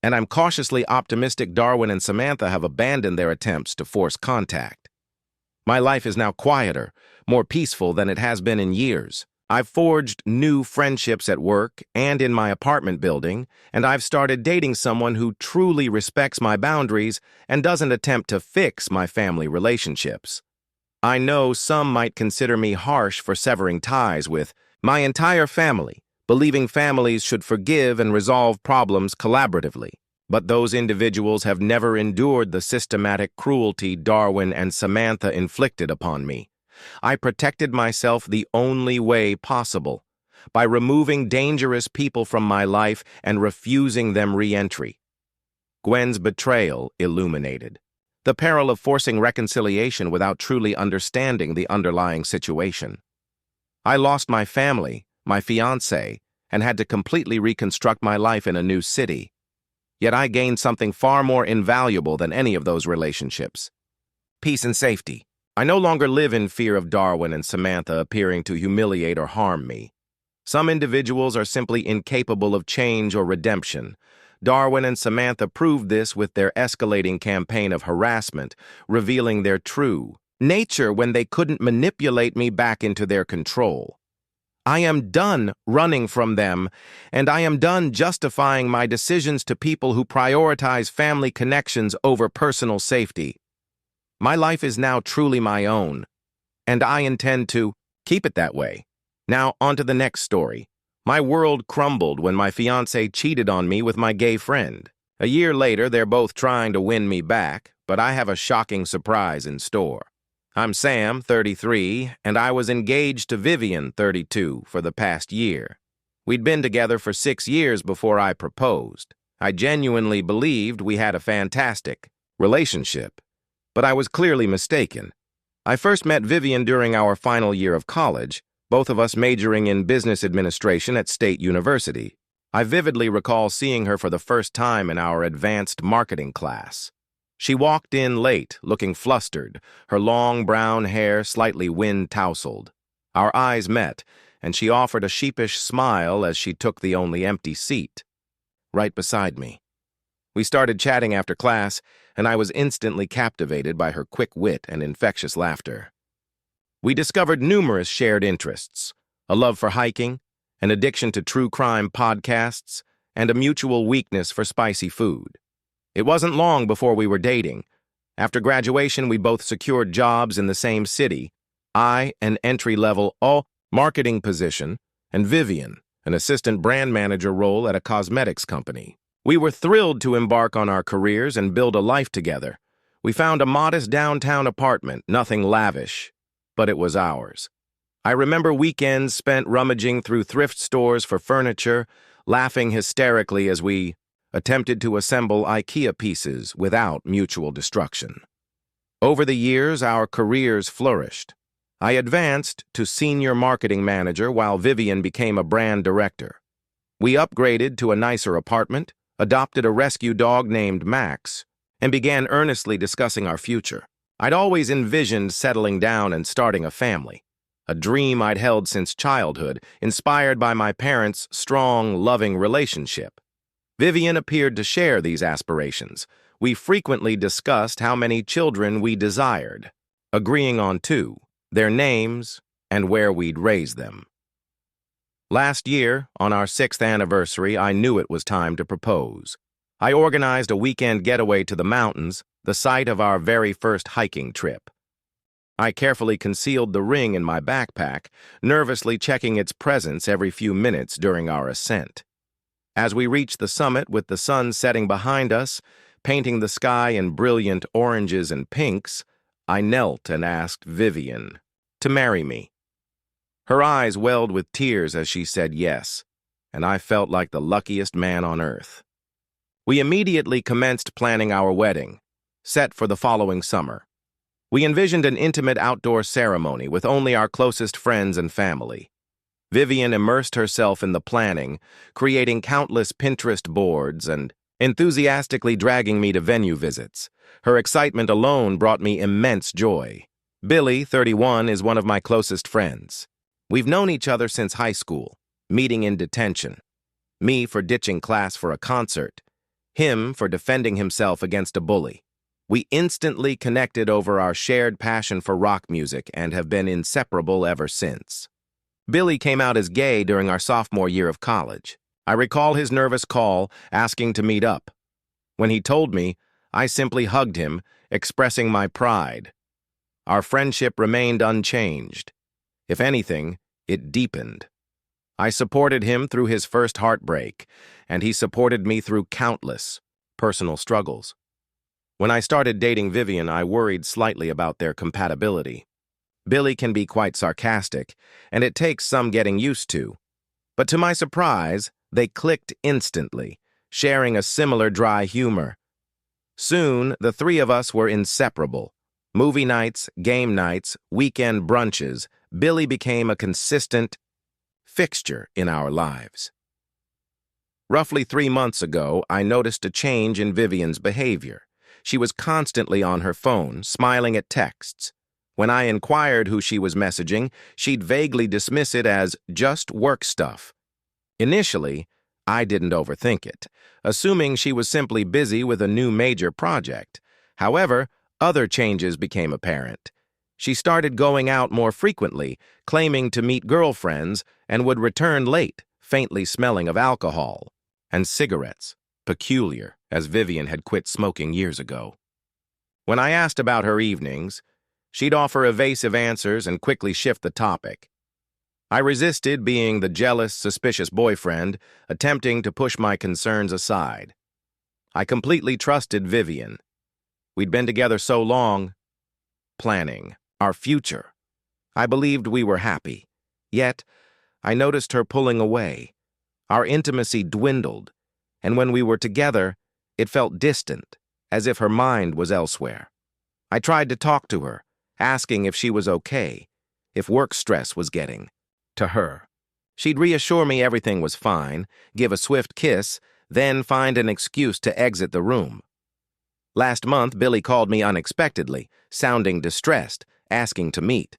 and I'm cautiously optimistic Darwin and Samantha have abandoned their attempts to force contact. My life is now quieter, more peaceful than it has been in years. I've forged new friendships at work and in my apartment building, and I've started dating someone who truly respects my boundaries and doesn't attempt to fix my family relationships. I know some might consider me harsh for severing ties with my entire family, believing families should forgive and resolve problems collaboratively. But those individuals have never endured the systematic cruelty Darwin and Samantha inflicted upon me. I protected myself the only way possible, by removing dangerous people from my life and refusing them re-entry. Gwen's betrayal illuminated the peril of forcing reconciliation without truly understanding the underlying situation. I lost my family, my fiancée, and had to completely reconstruct my life in a new city. Yet I gained something far more invaluable than any of those relationships: peace and safety. I no longer live in fear of Darwin and Samantha appearing to humiliate or harm me. Some individuals are simply incapable of change or redemption. Darwin and Samantha proved this with their escalating campaign of harassment, revealing their true nature when they couldn't manipulate me back into their control. I am done running from them, and I am done justifying my decisions to people who prioritize family connections over personal safety. My life is now truly my own, and I intend to keep it that way. Now, on to the next story. My world crumbled when my fiancé cheated on me with my gay friend. A year later, they're both trying to win me back, but I have a shocking surprise in store. I'm Sam, 33, and I was engaged to Vivian, 32, for the past year. We'd been together for 6 years before I proposed. I genuinely believed we had a fantastic relationship, but I was clearly mistaken. I first met Vivian during our final year of college, both of us majoring in business administration at State University. I vividly recall seeing her for the first time in our advanced marketing class. She walked in late, looking flustered, her long brown hair slightly wind-tousled. Our eyes met, and she offered a sheepish smile as she took the only empty seat, right beside me. We started chatting after class, and I was instantly captivated by her quick wit and infectious laughter. We discovered numerous shared interests: a love for hiking, an addiction to true crime podcasts, and a mutual weakness for spicy food. It wasn't long before we were dating. After graduation, we both secured jobs in the same city. I, an entry-level all-marketing position, and Vivian, an assistant brand manager role at a cosmetics company. We were thrilled to embark on our careers and build a life together. We found a modest downtown apartment, nothing lavish, but it was ours. I remember weekends spent rummaging through thrift stores for furniture, laughing hysterically as we attempted to assemble IKEA pieces without mutual destruction. Over the years, our careers flourished. I advanced to senior marketing manager while Vivian became a brand director. We upgraded to a nicer apartment, adopted a rescue dog named Max, and began earnestly discussing our future. I'd always envisioned settling down and starting a family, a dream I'd held since childhood, inspired by my parents' strong, loving relationship. Vivian appeared to share these aspirations. We frequently discussed how many children we desired, agreeing on 2, their names, and where we'd raise them. Last year, on our 6th anniversary, I knew it was time to propose. I organized a weekend getaway to the mountains, the site of our very first hiking trip. I carefully concealed the ring in my backpack, nervously checking its presence every few minutes during our ascent. As we reached the summit with the sun setting behind us, painting the sky in brilliant oranges and pinks, I knelt and asked Vivian to marry me. Her eyes welled with tears as she said yes, and I felt like the luckiest man on earth. We immediately commenced planning our wedding, set for the following summer. We envisioned an intimate outdoor ceremony with only our closest friends and family. Vivian immersed herself in the planning, creating countless Pinterest boards and enthusiastically dragging me to venue visits. Her excitement alone brought me immense joy. Billy, 31, is one of my closest friends. We've known each other since high school, meeting in detention. Me for ditching class for a concert, him for defending himself against a bully. We instantly connected over our shared passion for rock music and have been inseparable ever since. Billy came out as gay during our sophomore year of college. I recall his nervous call asking to meet up. When he told me, I simply hugged him, expressing my pride. Our friendship remained unchanged. If anything, it deepened. I supported him through his first heartbreak, and he supported me through countless personal struggles. When I started dating Vivian, I worried slightly about their compatibility. Billy can be quite sarcastic, and it takes some getting used to. But to my surprise, they clicked instantly, sharing a similar dry humor. Soon, the three of us were inseparable. Movie nights, game nights, weekend brunches, Billy became a consistent fixture in our lives. Roughly 3 months ago, I noticed a change in Vivian's behavior. She was constantly on her phone, smiling at texts. When I inquired who she was messaging, she'd vaguely dismiss it as just work stuff. Initially, I didn't overthink it, assuming she was simply busy with a new major project. However, other changes became apparent. She started going out more frequently, claiming to meet girlfriends, and would return late, faintly smelling of alcohol and cigarettes, peculiar, as Vivian had quit smoking years ago. When I asked about her evenings, she'd offer evasive answers and quickly shift the topic. I resisted being the jealous, suspicious boyfriend, attempting to push my concerns aside. I completely trusted Vivian. We'd been together so long, planning our future. I believed we were happy. Yet, I noticed her pulling away. Our intimacy dwindled, and when we were together, it felt distant, as if her mind was elsewhere. I tried to talk to her, asking if she was okay, if work stress was getting to her. She'd reassure me everything was fine, give a swift kiss, then find an excuse to exit the room. Last month, Billy called me unexpectedly, sounding distressed, asking to meet.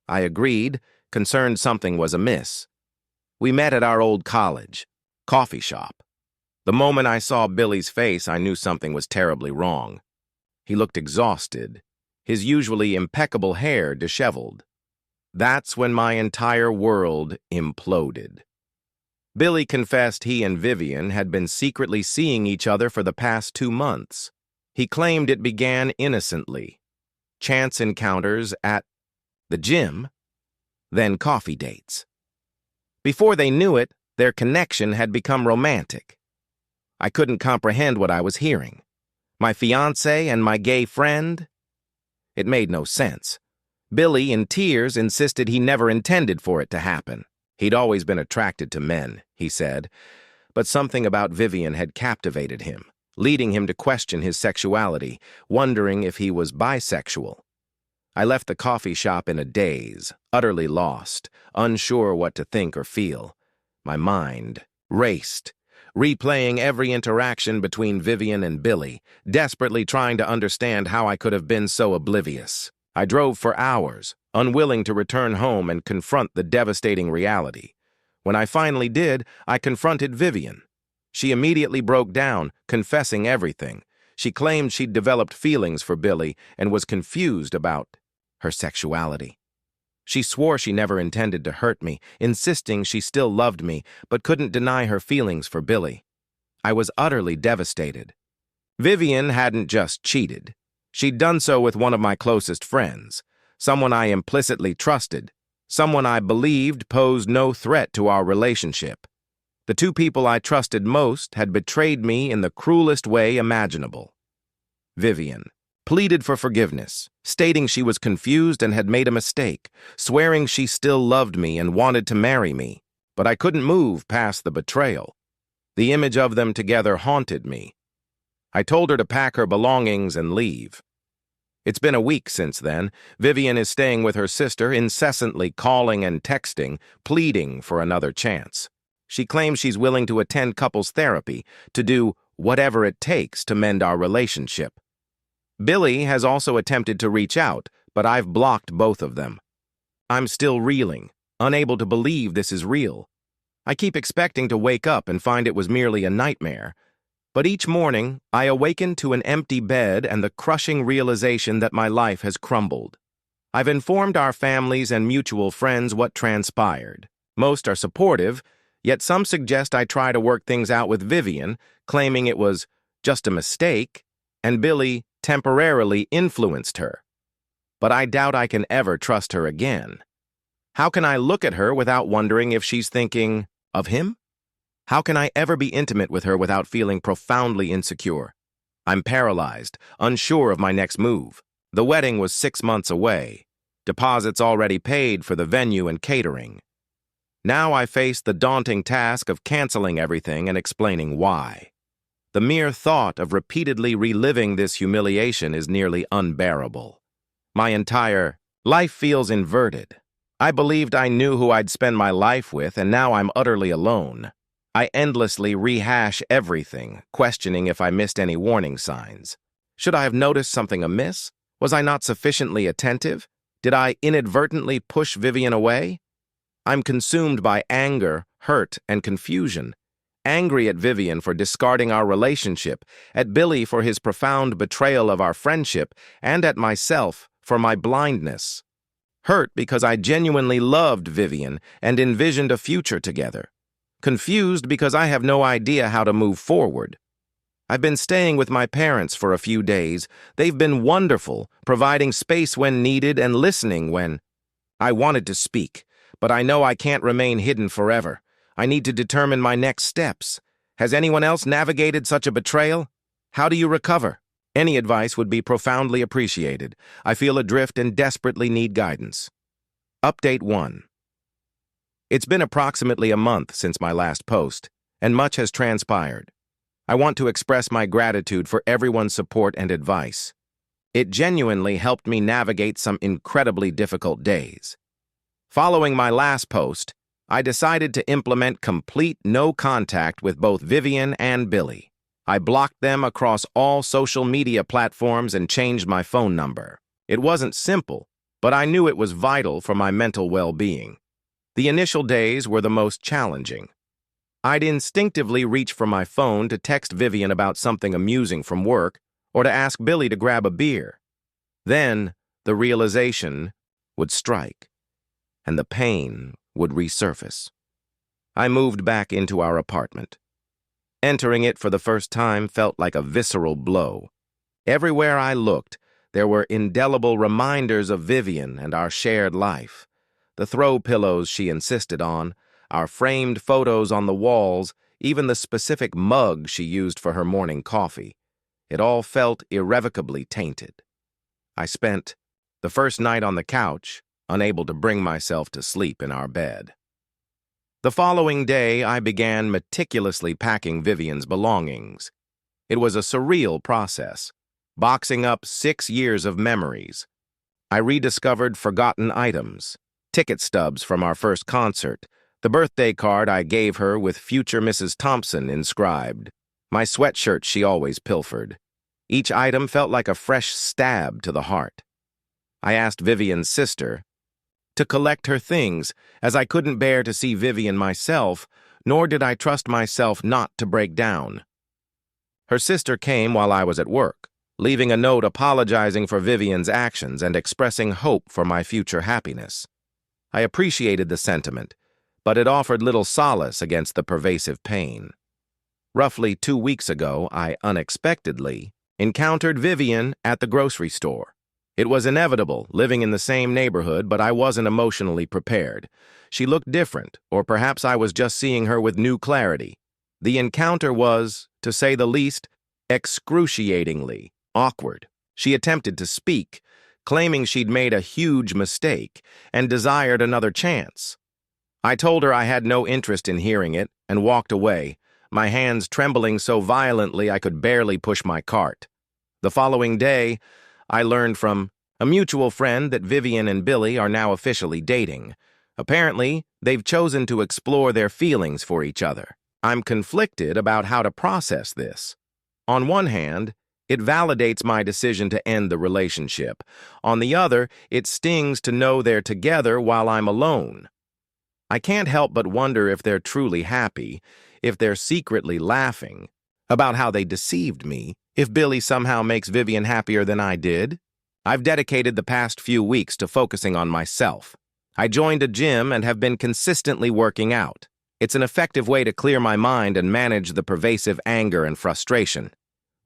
I agreed, concerned something was amiss. We met at our old college coffee shop. The moment I saw Billy's face, I knew something was terribly wrong. He looked exhausted, his usually impeccable hair disheveled. That's when my entire world imploded. Billy confessed he and Vivian had been secretly seeing each other for the past 2 months. He claimed it began innocently. Chance encounters at the gym, then coffee dates. Before they knew it, their connection had become romantic. I couldn't comprehend what I was hearing. My fiancée and my gay friend? It made no sense. Billy, in tears, insisted he never intended for it to happen. He'd always been attracted to men, he said, but something about Vivian had captivated him, leading him to question his sexuality, wondering if he was bisexual. I left the coffee shop in a daze, utterly lost, unsure what to think or feel. My mind raced, replaying every interaction between Vivian and Billy, desperately trying to understand how I could have been so oblivious. I drove for hours, unwilling to return home and confront the devastating reality. When I finally did, I confronted Vivian. She immediately broke down, confessing everything. She claimed she'd developed feelings for Billy and was confused about her sexuality. She swore she never intended to hurt me, insisting she still loved me, but couldn't deny her feelings for Billy. I was utterly devastated. Vivian hadn't just cheated. She'd done so with one of my closest friends, someone I implicitly trusted, someone I believed posed no threat to our relationship. The two people I trusted most had betrayed me in the cruelest way imaginable. Vivian. pleaded for forgiveness, stating she was confused and had made a mistake, swearing she still loved me and wanted to marry me. But I couldn't move past the betrayal. The image of them together haunted me. I told her to pack her belongings and leave. It's been a week since then. Vivian is staying with her sister, incessantly calling and texting, pleading for another chance. She claims she's willing to attend couples therapy, to do whatever it takes to mend our relationship. Billy has also attempted to reach out, but I've blocked both of them. I'm still reeling, unable to believe this is real. I keep expecting to wake up and find it was merely a nightmare. But each morning, I awaken to an empty bed and the crushing realization that my life has crumbled. I've informed our families and mutual friends what transpired. Most are supportive, yet some suggest I try to work things out with Vivian, claiming it was just a mistake, and Billy temporarily influenced her. But I doubt I can ever trust her again. How can I look at her without wondering if she's thinking of him? How can I ever be intimate with her without feeling profoundly insecure? I'm paralyzed, unsure of my next move. The wedding was 6 months away. Deposits already paid for the venue and catering. Now I face the daunting task of canceling everything and explaining why. The mere thought of repeatedly reliving this humiliation is nearly unbearable. My entire life feels inverted. I believed I knew who I'd spend my life with, and now I'm utterly alone. I endlessly rehash everything, questioning if I missed any warning signs. Should I have noticed something amiss? Was I not sufficiently attentive? Did I inadvertently push Vivian away? I'm consumed by anger, hurt, and confusion. Angry at Vivian for discarding our relationship, at Billy for his profound betrayal of our friendship, and at myself for my blindness. Hurt because I genuinely loved Vivian and envisioned a future together. Confused because I have no idea how to move forward. I've been staying with my parents for a few days. They've been wonderful, providing space when needed and listening when I wanted to speak, but I know I can't remain hidden forever. I need to determine my next steps. Has anyone else navigated such a betrayal? How do you recover? Any advice would be profoundly appreciated. I feel adrift and desperately need guidance. Update 1. It's been approximately a month since my last post, and much has transpired. I want to express my gratitude for everyone's support and advice. It genuinely helped me navigate some incredibly difficult days. Following my last post, I decided to implement complete no contact with both Vivian and Billy. I blocked them across all social media platforms and changed my phone number. It wasn't simple, but I knew it was vital for my mental well-being. The initial days were the most challenging. I'd instinctively reach for my phone to text Vivian about something amusing from work or to ask Billy to grab a beer. Then, the realization would strike, and the pain would resurface. I moved back into our apartment. Entering it for the first time felt like a visceral blow. Everywhere I looked, there were indelible reminders of Vivian and our shared life. The throw pillows she insisted on, our framed photos on the walls, even the specific mug she used for her morning coffee. It all felt irrevocably tainted. I spent the first night on the couch, unable to bring myself to sleep in our bed. The following day, I began meticulously packing Vivian's belongings. It was a surreal process, boxing up 6 years of memories. I rediscovered forgotten items, ticket stubs from our first concert, the birthday card I gave her with future Mrs. Thompson inscribed, my sweatshirt she always pilfered. Each item felt like a fresh stab to the heart. I asked Vivian's sister to collect her things, as I couldn't bear to see Vivian myself, nor did I trust myself not to break down. Her sister came while I was at work, leaving a note apologizing for Vivian's actions and expressing hope for my future happiness. I appreciated the sentiment, but it offered little solace against the pervasive pain. Roughly 2 weeks ago, I unexpectedly encountered Vivian at the grocery store. It was inevitable, living in the same neighborhood, but I wasn't emotionally prepared. She looked different, or perhaps I was just seeing her with new clarity. The encounter was, to say the least, excruciatingly awkward. She attempted to speak, claiming she'd made a huge mistake and desired another chance. I told her I had no interest in hearing it and walked away, my hands trembling so violently I could barely push my cart. The following day, I learned from a mutual friend that Vivian and Billy are now officially dating. Apparently, they've chosen to explore their feelings for each other. I'm conflicted about how to process this. On one hand, it validates my decision to end the relationship. On the other, it stings to know they're together while I'm alone. I can't help but wonder if they're truly happy, if they're secretly laughing about how they deceived me, if Billy somehow makes Vivian happier than I did. I've dedicated the past few weeks to focusing on myself. I joined a gym and have been consistently working out. It's an effective way to clear my mind and manage the pervasive anger and frustration.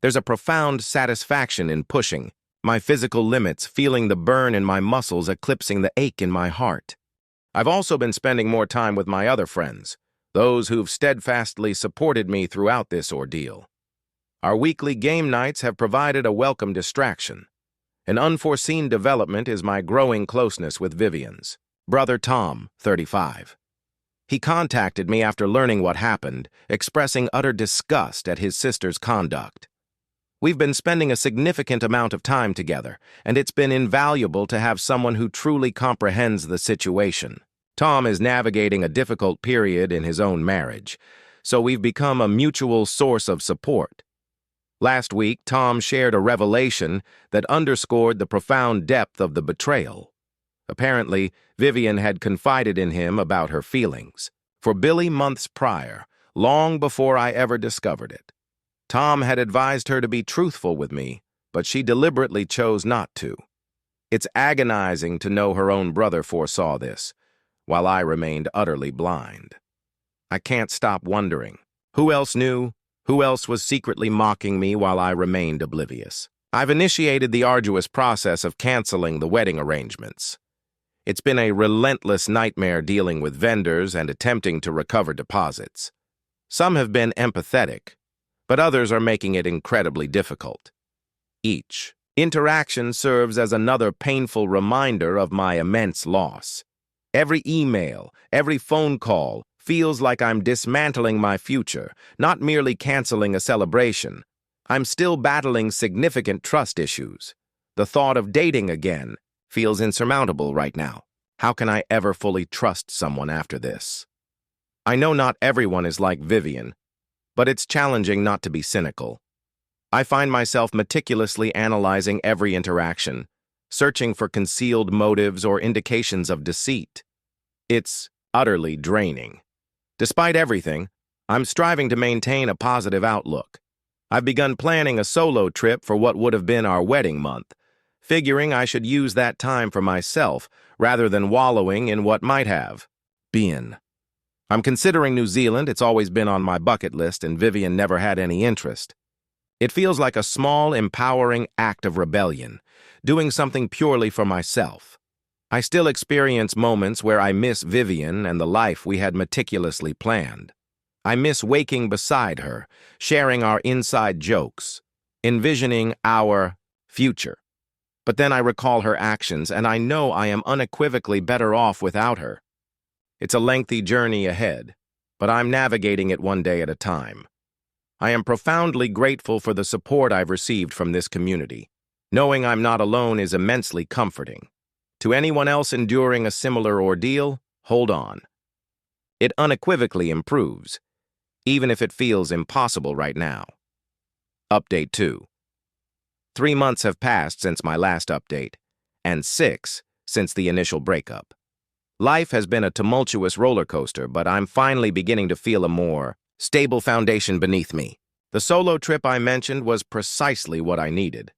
There's a profound satisfaction in pushing my physical limits, feeling the burn in my muscles eclipsing the ache in my heart. I've also been spending more time with my other friends, those who've steadfastly supported me throughout this ordeal. Our weekly game nights have provided a welcome distraction. An unforeseen development is my growing closeness with Vivian's brother Tom, 35. He contacted me after learning what happened, expressing utter disgust at his sister's conduct. We've been spending a significant amount of time together, and it's been invaluable to have someone who truly comprehends the situation. Tom is navigating a difficult period in his own marriage, so we've become a mutual source of support. Last week, Tom shared a revelation that underscored the profound depth of the betrayal. Apparently, Vivian had confided in him about her feelings for Billy months prior, long before I ever discovered it. Tom had advised her to be truthful with me, but she deliberately chose not to. It's agonizing to know her own brother foresaw this, while I remained utterly blind. I can't stop wondering, who else knew? Who else was secretly mocking me while I remained oblivious? I've initiated the arduous process of canceling the wedding arrangements. It's been a relentless nightmare dealing with vendors and attempting to recover deposits. Some have been empathetic, but others are making it incredibly difficult. Each interaction serves as another painful reminder of my immense loss. Every email, every phone call feels like I'm dismantling my future, not merely canceling a celebration. I'm still battling significant trust issues. The thought of dating again feels insurmountable right now. How can I ever fully trust someone after this? I know not everyone is like Vivian, but it's challenging not to be cynical. I find myself meticulously analyzing every interaction, searching for concealed motives or indications of deceit. It's utterly draining. Despite everything, I'm striving to maintain a positive outlook. I've begun planning a solo trip for what would have been our wedding month, figuring I should use that time for myself rather than wallowing in what might have been. I'm considering New Zealand. It's always been on my bucket list, and Vivian never had any interest. It feels like a small, empowering act of rebellion, doing something purely for myself. I still experience moments where I miss Vivian and the life we had meticulously planned. I miss waking beside her, sharing our inside jokes, envisioning our future. But then I recall her actions, and I know I am unequivocally better off without her. It's a lengthy journey ahead, but I'm navigating it one day at a time. I am profoundly grateful for the support I've received from this community. Knowing I'm not alone is immensely comforting. To anyone else enduring a similar ordeal, hold on. It unequivocally improves, even if it feels impossible right now. Update 2. 3 months have passed since my last update, and 6 since the initial breakup. Life has been a tumultuous roller coaster, but I'm finally beginning to feel a more stable foundation beneath me. The solo trip I mentioned was precisely what I needed.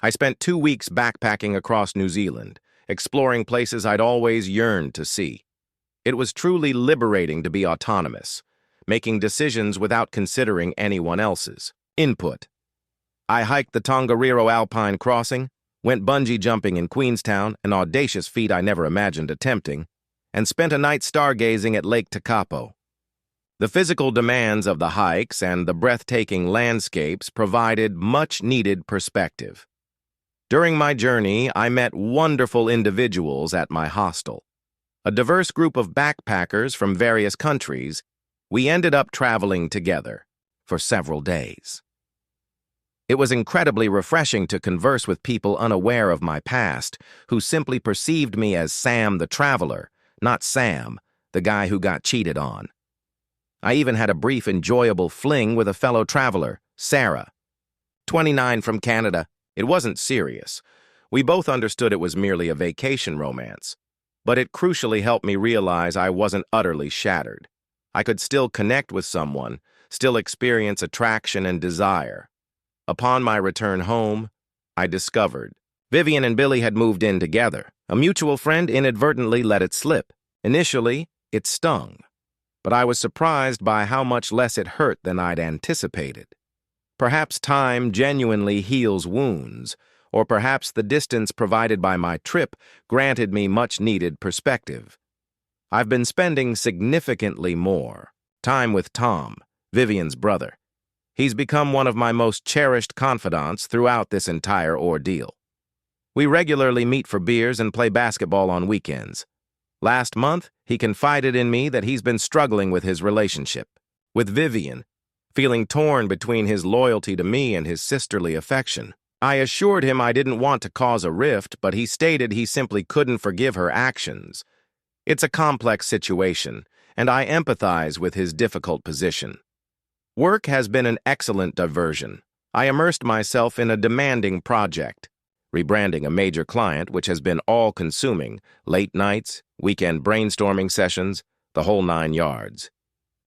I spent 2 weeks backpacking across New Zealand, exploring places I'd always yearned to see. It was truly liberating to be autonomous, making decisions without considering anyone else's input. I hiked the Tongariro Alpine Crossing, went bungee jumping in Queenstown, an audacious feat I never imagined attempting, and spent a night stargazing at Lake Tekapo. The physical demands of the hikes and the breathtaking landscapes provided much-needed perspective. During my journey, I met wonderful individuals at my hostel. A diverse group of backpackers from various countries. We ended up traveling together for several days. It was incredibly refreshing to converse with people unaware of my past, who simply perceived me as Sam the Traveler, not Sam, the guy who got cheated on. I even had a brief, enjoyable fling with a fellow traveler, Sarah, 29 from Canada. It wasn't serious. We both understood it was merely a vacation romance, but it crucially helped me realize I wasn't utterly shattered. I could still connect with someone, still experience attraction and desire. Upon my return home, I discovered Vivian and Billy had moved in together. A mutual friend inadvertently let it slip. Initially, it stung, but I was surprised by how much less it hurt than I'd anticipated. Perhaps time genuinely heals wounds, or perhaps the distance provided by my trip granted me much-needed perspective. I've been spending significantly more time with Tom, Vivian's brother. He's become one of my most cherished confidants throughout this entire ordeal. We regularly meet for beers and play basketball on weekends. Last month, he confided in me that he's been struggling with his relationship with Vivian, feeling torn between his loyalty to me and his sisterly affection. I assured him I didn't want to cause a rift, but he stated he simply couldn't forgive her actions. It's a complex situation, and I empathize with his difficult position. Work has been an excellent diversion. I immersed myself in a demanding project, rebranding a major client which has been all-consuming, late nights, weekend brainstorming sessions, the whole 9 yards.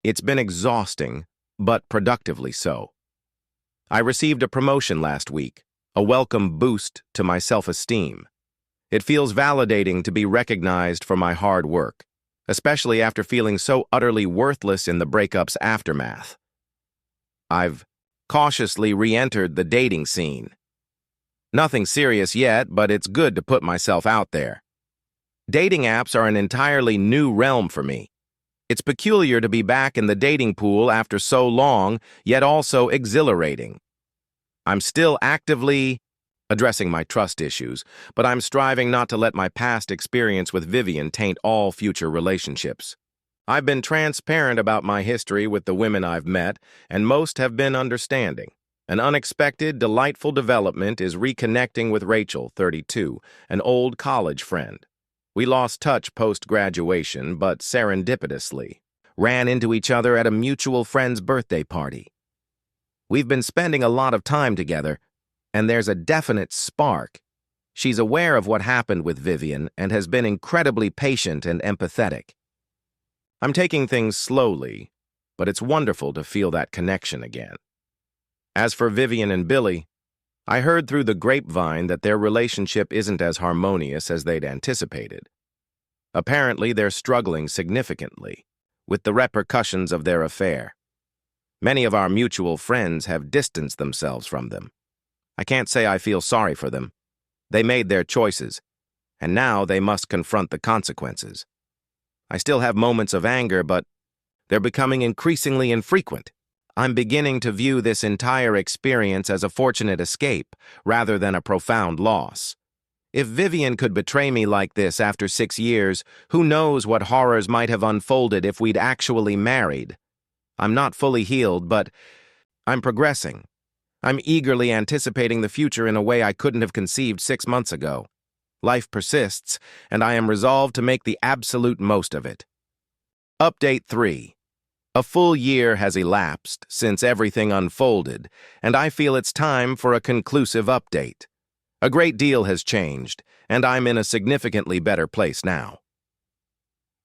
It's been exhausting, but productively so. I received a promotion last week, a welcome boost to my self-esteem. It feels validating to be recognized for my hard work, especially after feeling so utterly worthless in the breakup's aftermath. I've cautiously re-entered the dating scene. Nothing serious yet, but it's good to put myself out there. Dating apps are an entirely new realm for me. It's peculiar to be back in the dating pool after so long, yet also exhilarating. I'm still actively addressing my trust issues, but I'm striving not to let my past experience with Vivian taint all future relationships. I've been transparent about my history with the women I've met, and most have been understanding. An unexpected, delightful development is reconnecting with Rachel, 32, an old college friend. We lost touch post-graduation, but serendipitously ran into each other at a mutual friend's birthday party. We've been spending a lot of time together, and there's a definite spark. She's aware of what happened with Vivian and has been incredibly patient and empathetic. I'm taking things slowly, but it's wonderful to feel that connection again. As for Vivian and Billy, I heard through the grapevine that their relationship isn't as harmonious as they'd anticipated. Apparently, they're struggling significantly with the repercussions of their affair. Many of our mutual friends have distanced themselves from them. I can't say I feel sorry for them. They made their choices, and now they must confront the consequences. I still have moments of anger, but they're becoming increasingly infrequent. I'm beginning to view this entire experience as a fortunate escape rather than a profound loss. If Vivian could betray me like this after 6 years, who knows what horrors might have unfolded if we'd actually married. I'm not fully healed, but I'm progressing. I'm eagerly anticipating the future in a way I couldn't have conceived 6 months ago. Life persists, and I am resolved to make the absolute most of it. Update 3. A full year has elapsed since everything unfolded, and I feel it's time for a conclusive update. A great deal has changed, and I'm in a significantly better place now.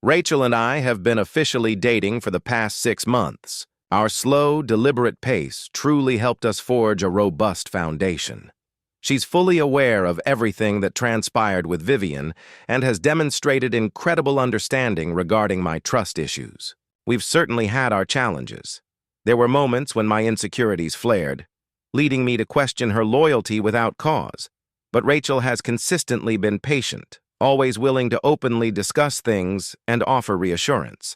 Rachel and I have been officially dating for the past 6 months. Our slow, deliberate pace truly helped us forge a robust foundation. She's fully aware of everything that transpired with Vivian and has demonstrated incredible understanding regarding my trust issues. We've certainly had our challenges. There were moments when my insecurities flared, leading me to question her loyalty without cause. But Rachel has consistently been patient, always willing to openly discuss things and offer reassurance.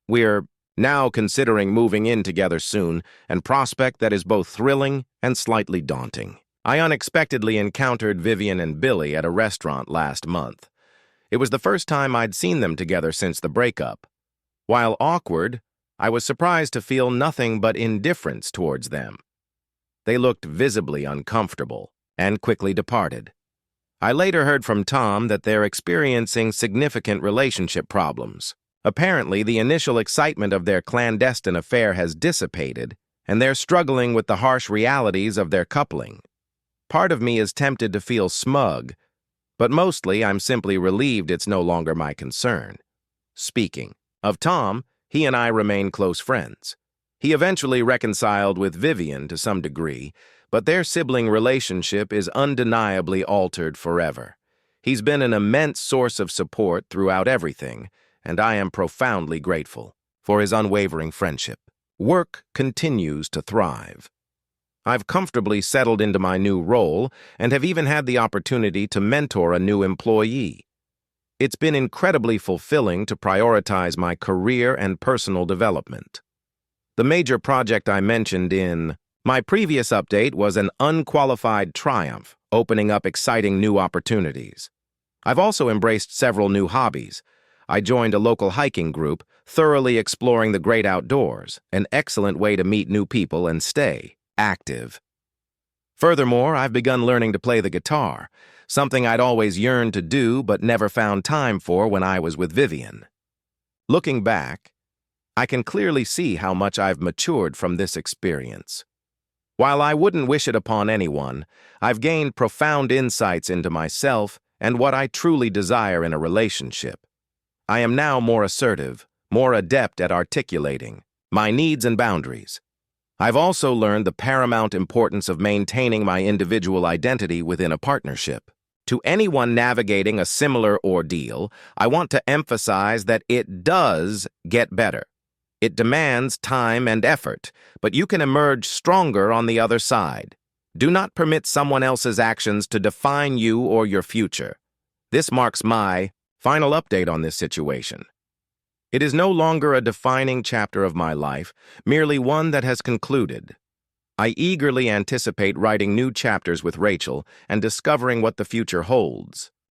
We're now considering moving in together soon, a prospect that is both thrilling and slightly daunting. I unexpectedly encountered Vivian and Billy at a restaurant last month. It was the first time I'd seen them together since the breakup. While awkward, I was surprised to feel nothing but indifference towards them. They looked visibly uncomfortable and quickly departed. I later heard from Tom that they're experiencing significant relationship problems. Apparently, the initial excitement of their clandestine affair has dissipated, and they're struggling with the harsh realities of their coupling. Part of me is tempted to feel smug, but mostly I'm simply relieved it's no longer my concern. Speaking of Tom, he and I remain close friends. He eventually reconciled with Vivian to some degree, but their sibling relationship is undeniably altered forever. He's been an immense source of support throughout everything, and I am profoundly grateful for his unwavering friendship. Work continues to thrive. I've comfortably settled into my new role and have even had the opportunity to mentor a new employee. It's been incredibly fulfilling to prioritize my career and personal development. The major project I mentioned in my previous update was an unqualified triumph, opening up exciting new opportunities. I've also embraced several new hobbies. I joined a local hiking group, thoroughly exploring the great outdoors, an excellent way to meet new people and stay active. Furthermore, I've begun learning to play the guitar, something I'd always yearned to do but never found time for when I was with Vivian. Looking back, I can clearly see how much I've matured from this experience. While I wouldn't wish it upon anyone, I've gained profound insights into myself and what I truly desire in a relationship. I am now more assertive, more adept at articulating my needs and boundaries. I've also learned the paramount importance of maintaining my individual identity within a partnership. To anyone navigating a similar ordeal, I want to emphasize that it does get better. It demands time and effort, but you can emerge stronger on the other side. Do not permit someone else's actions to define you or your future. This marks my final update on this situation. It is no longer a defining chapter of my life, merely one that has concluded. I eagerly anticipate writing new chapters with Rachel and discovering what the future holds.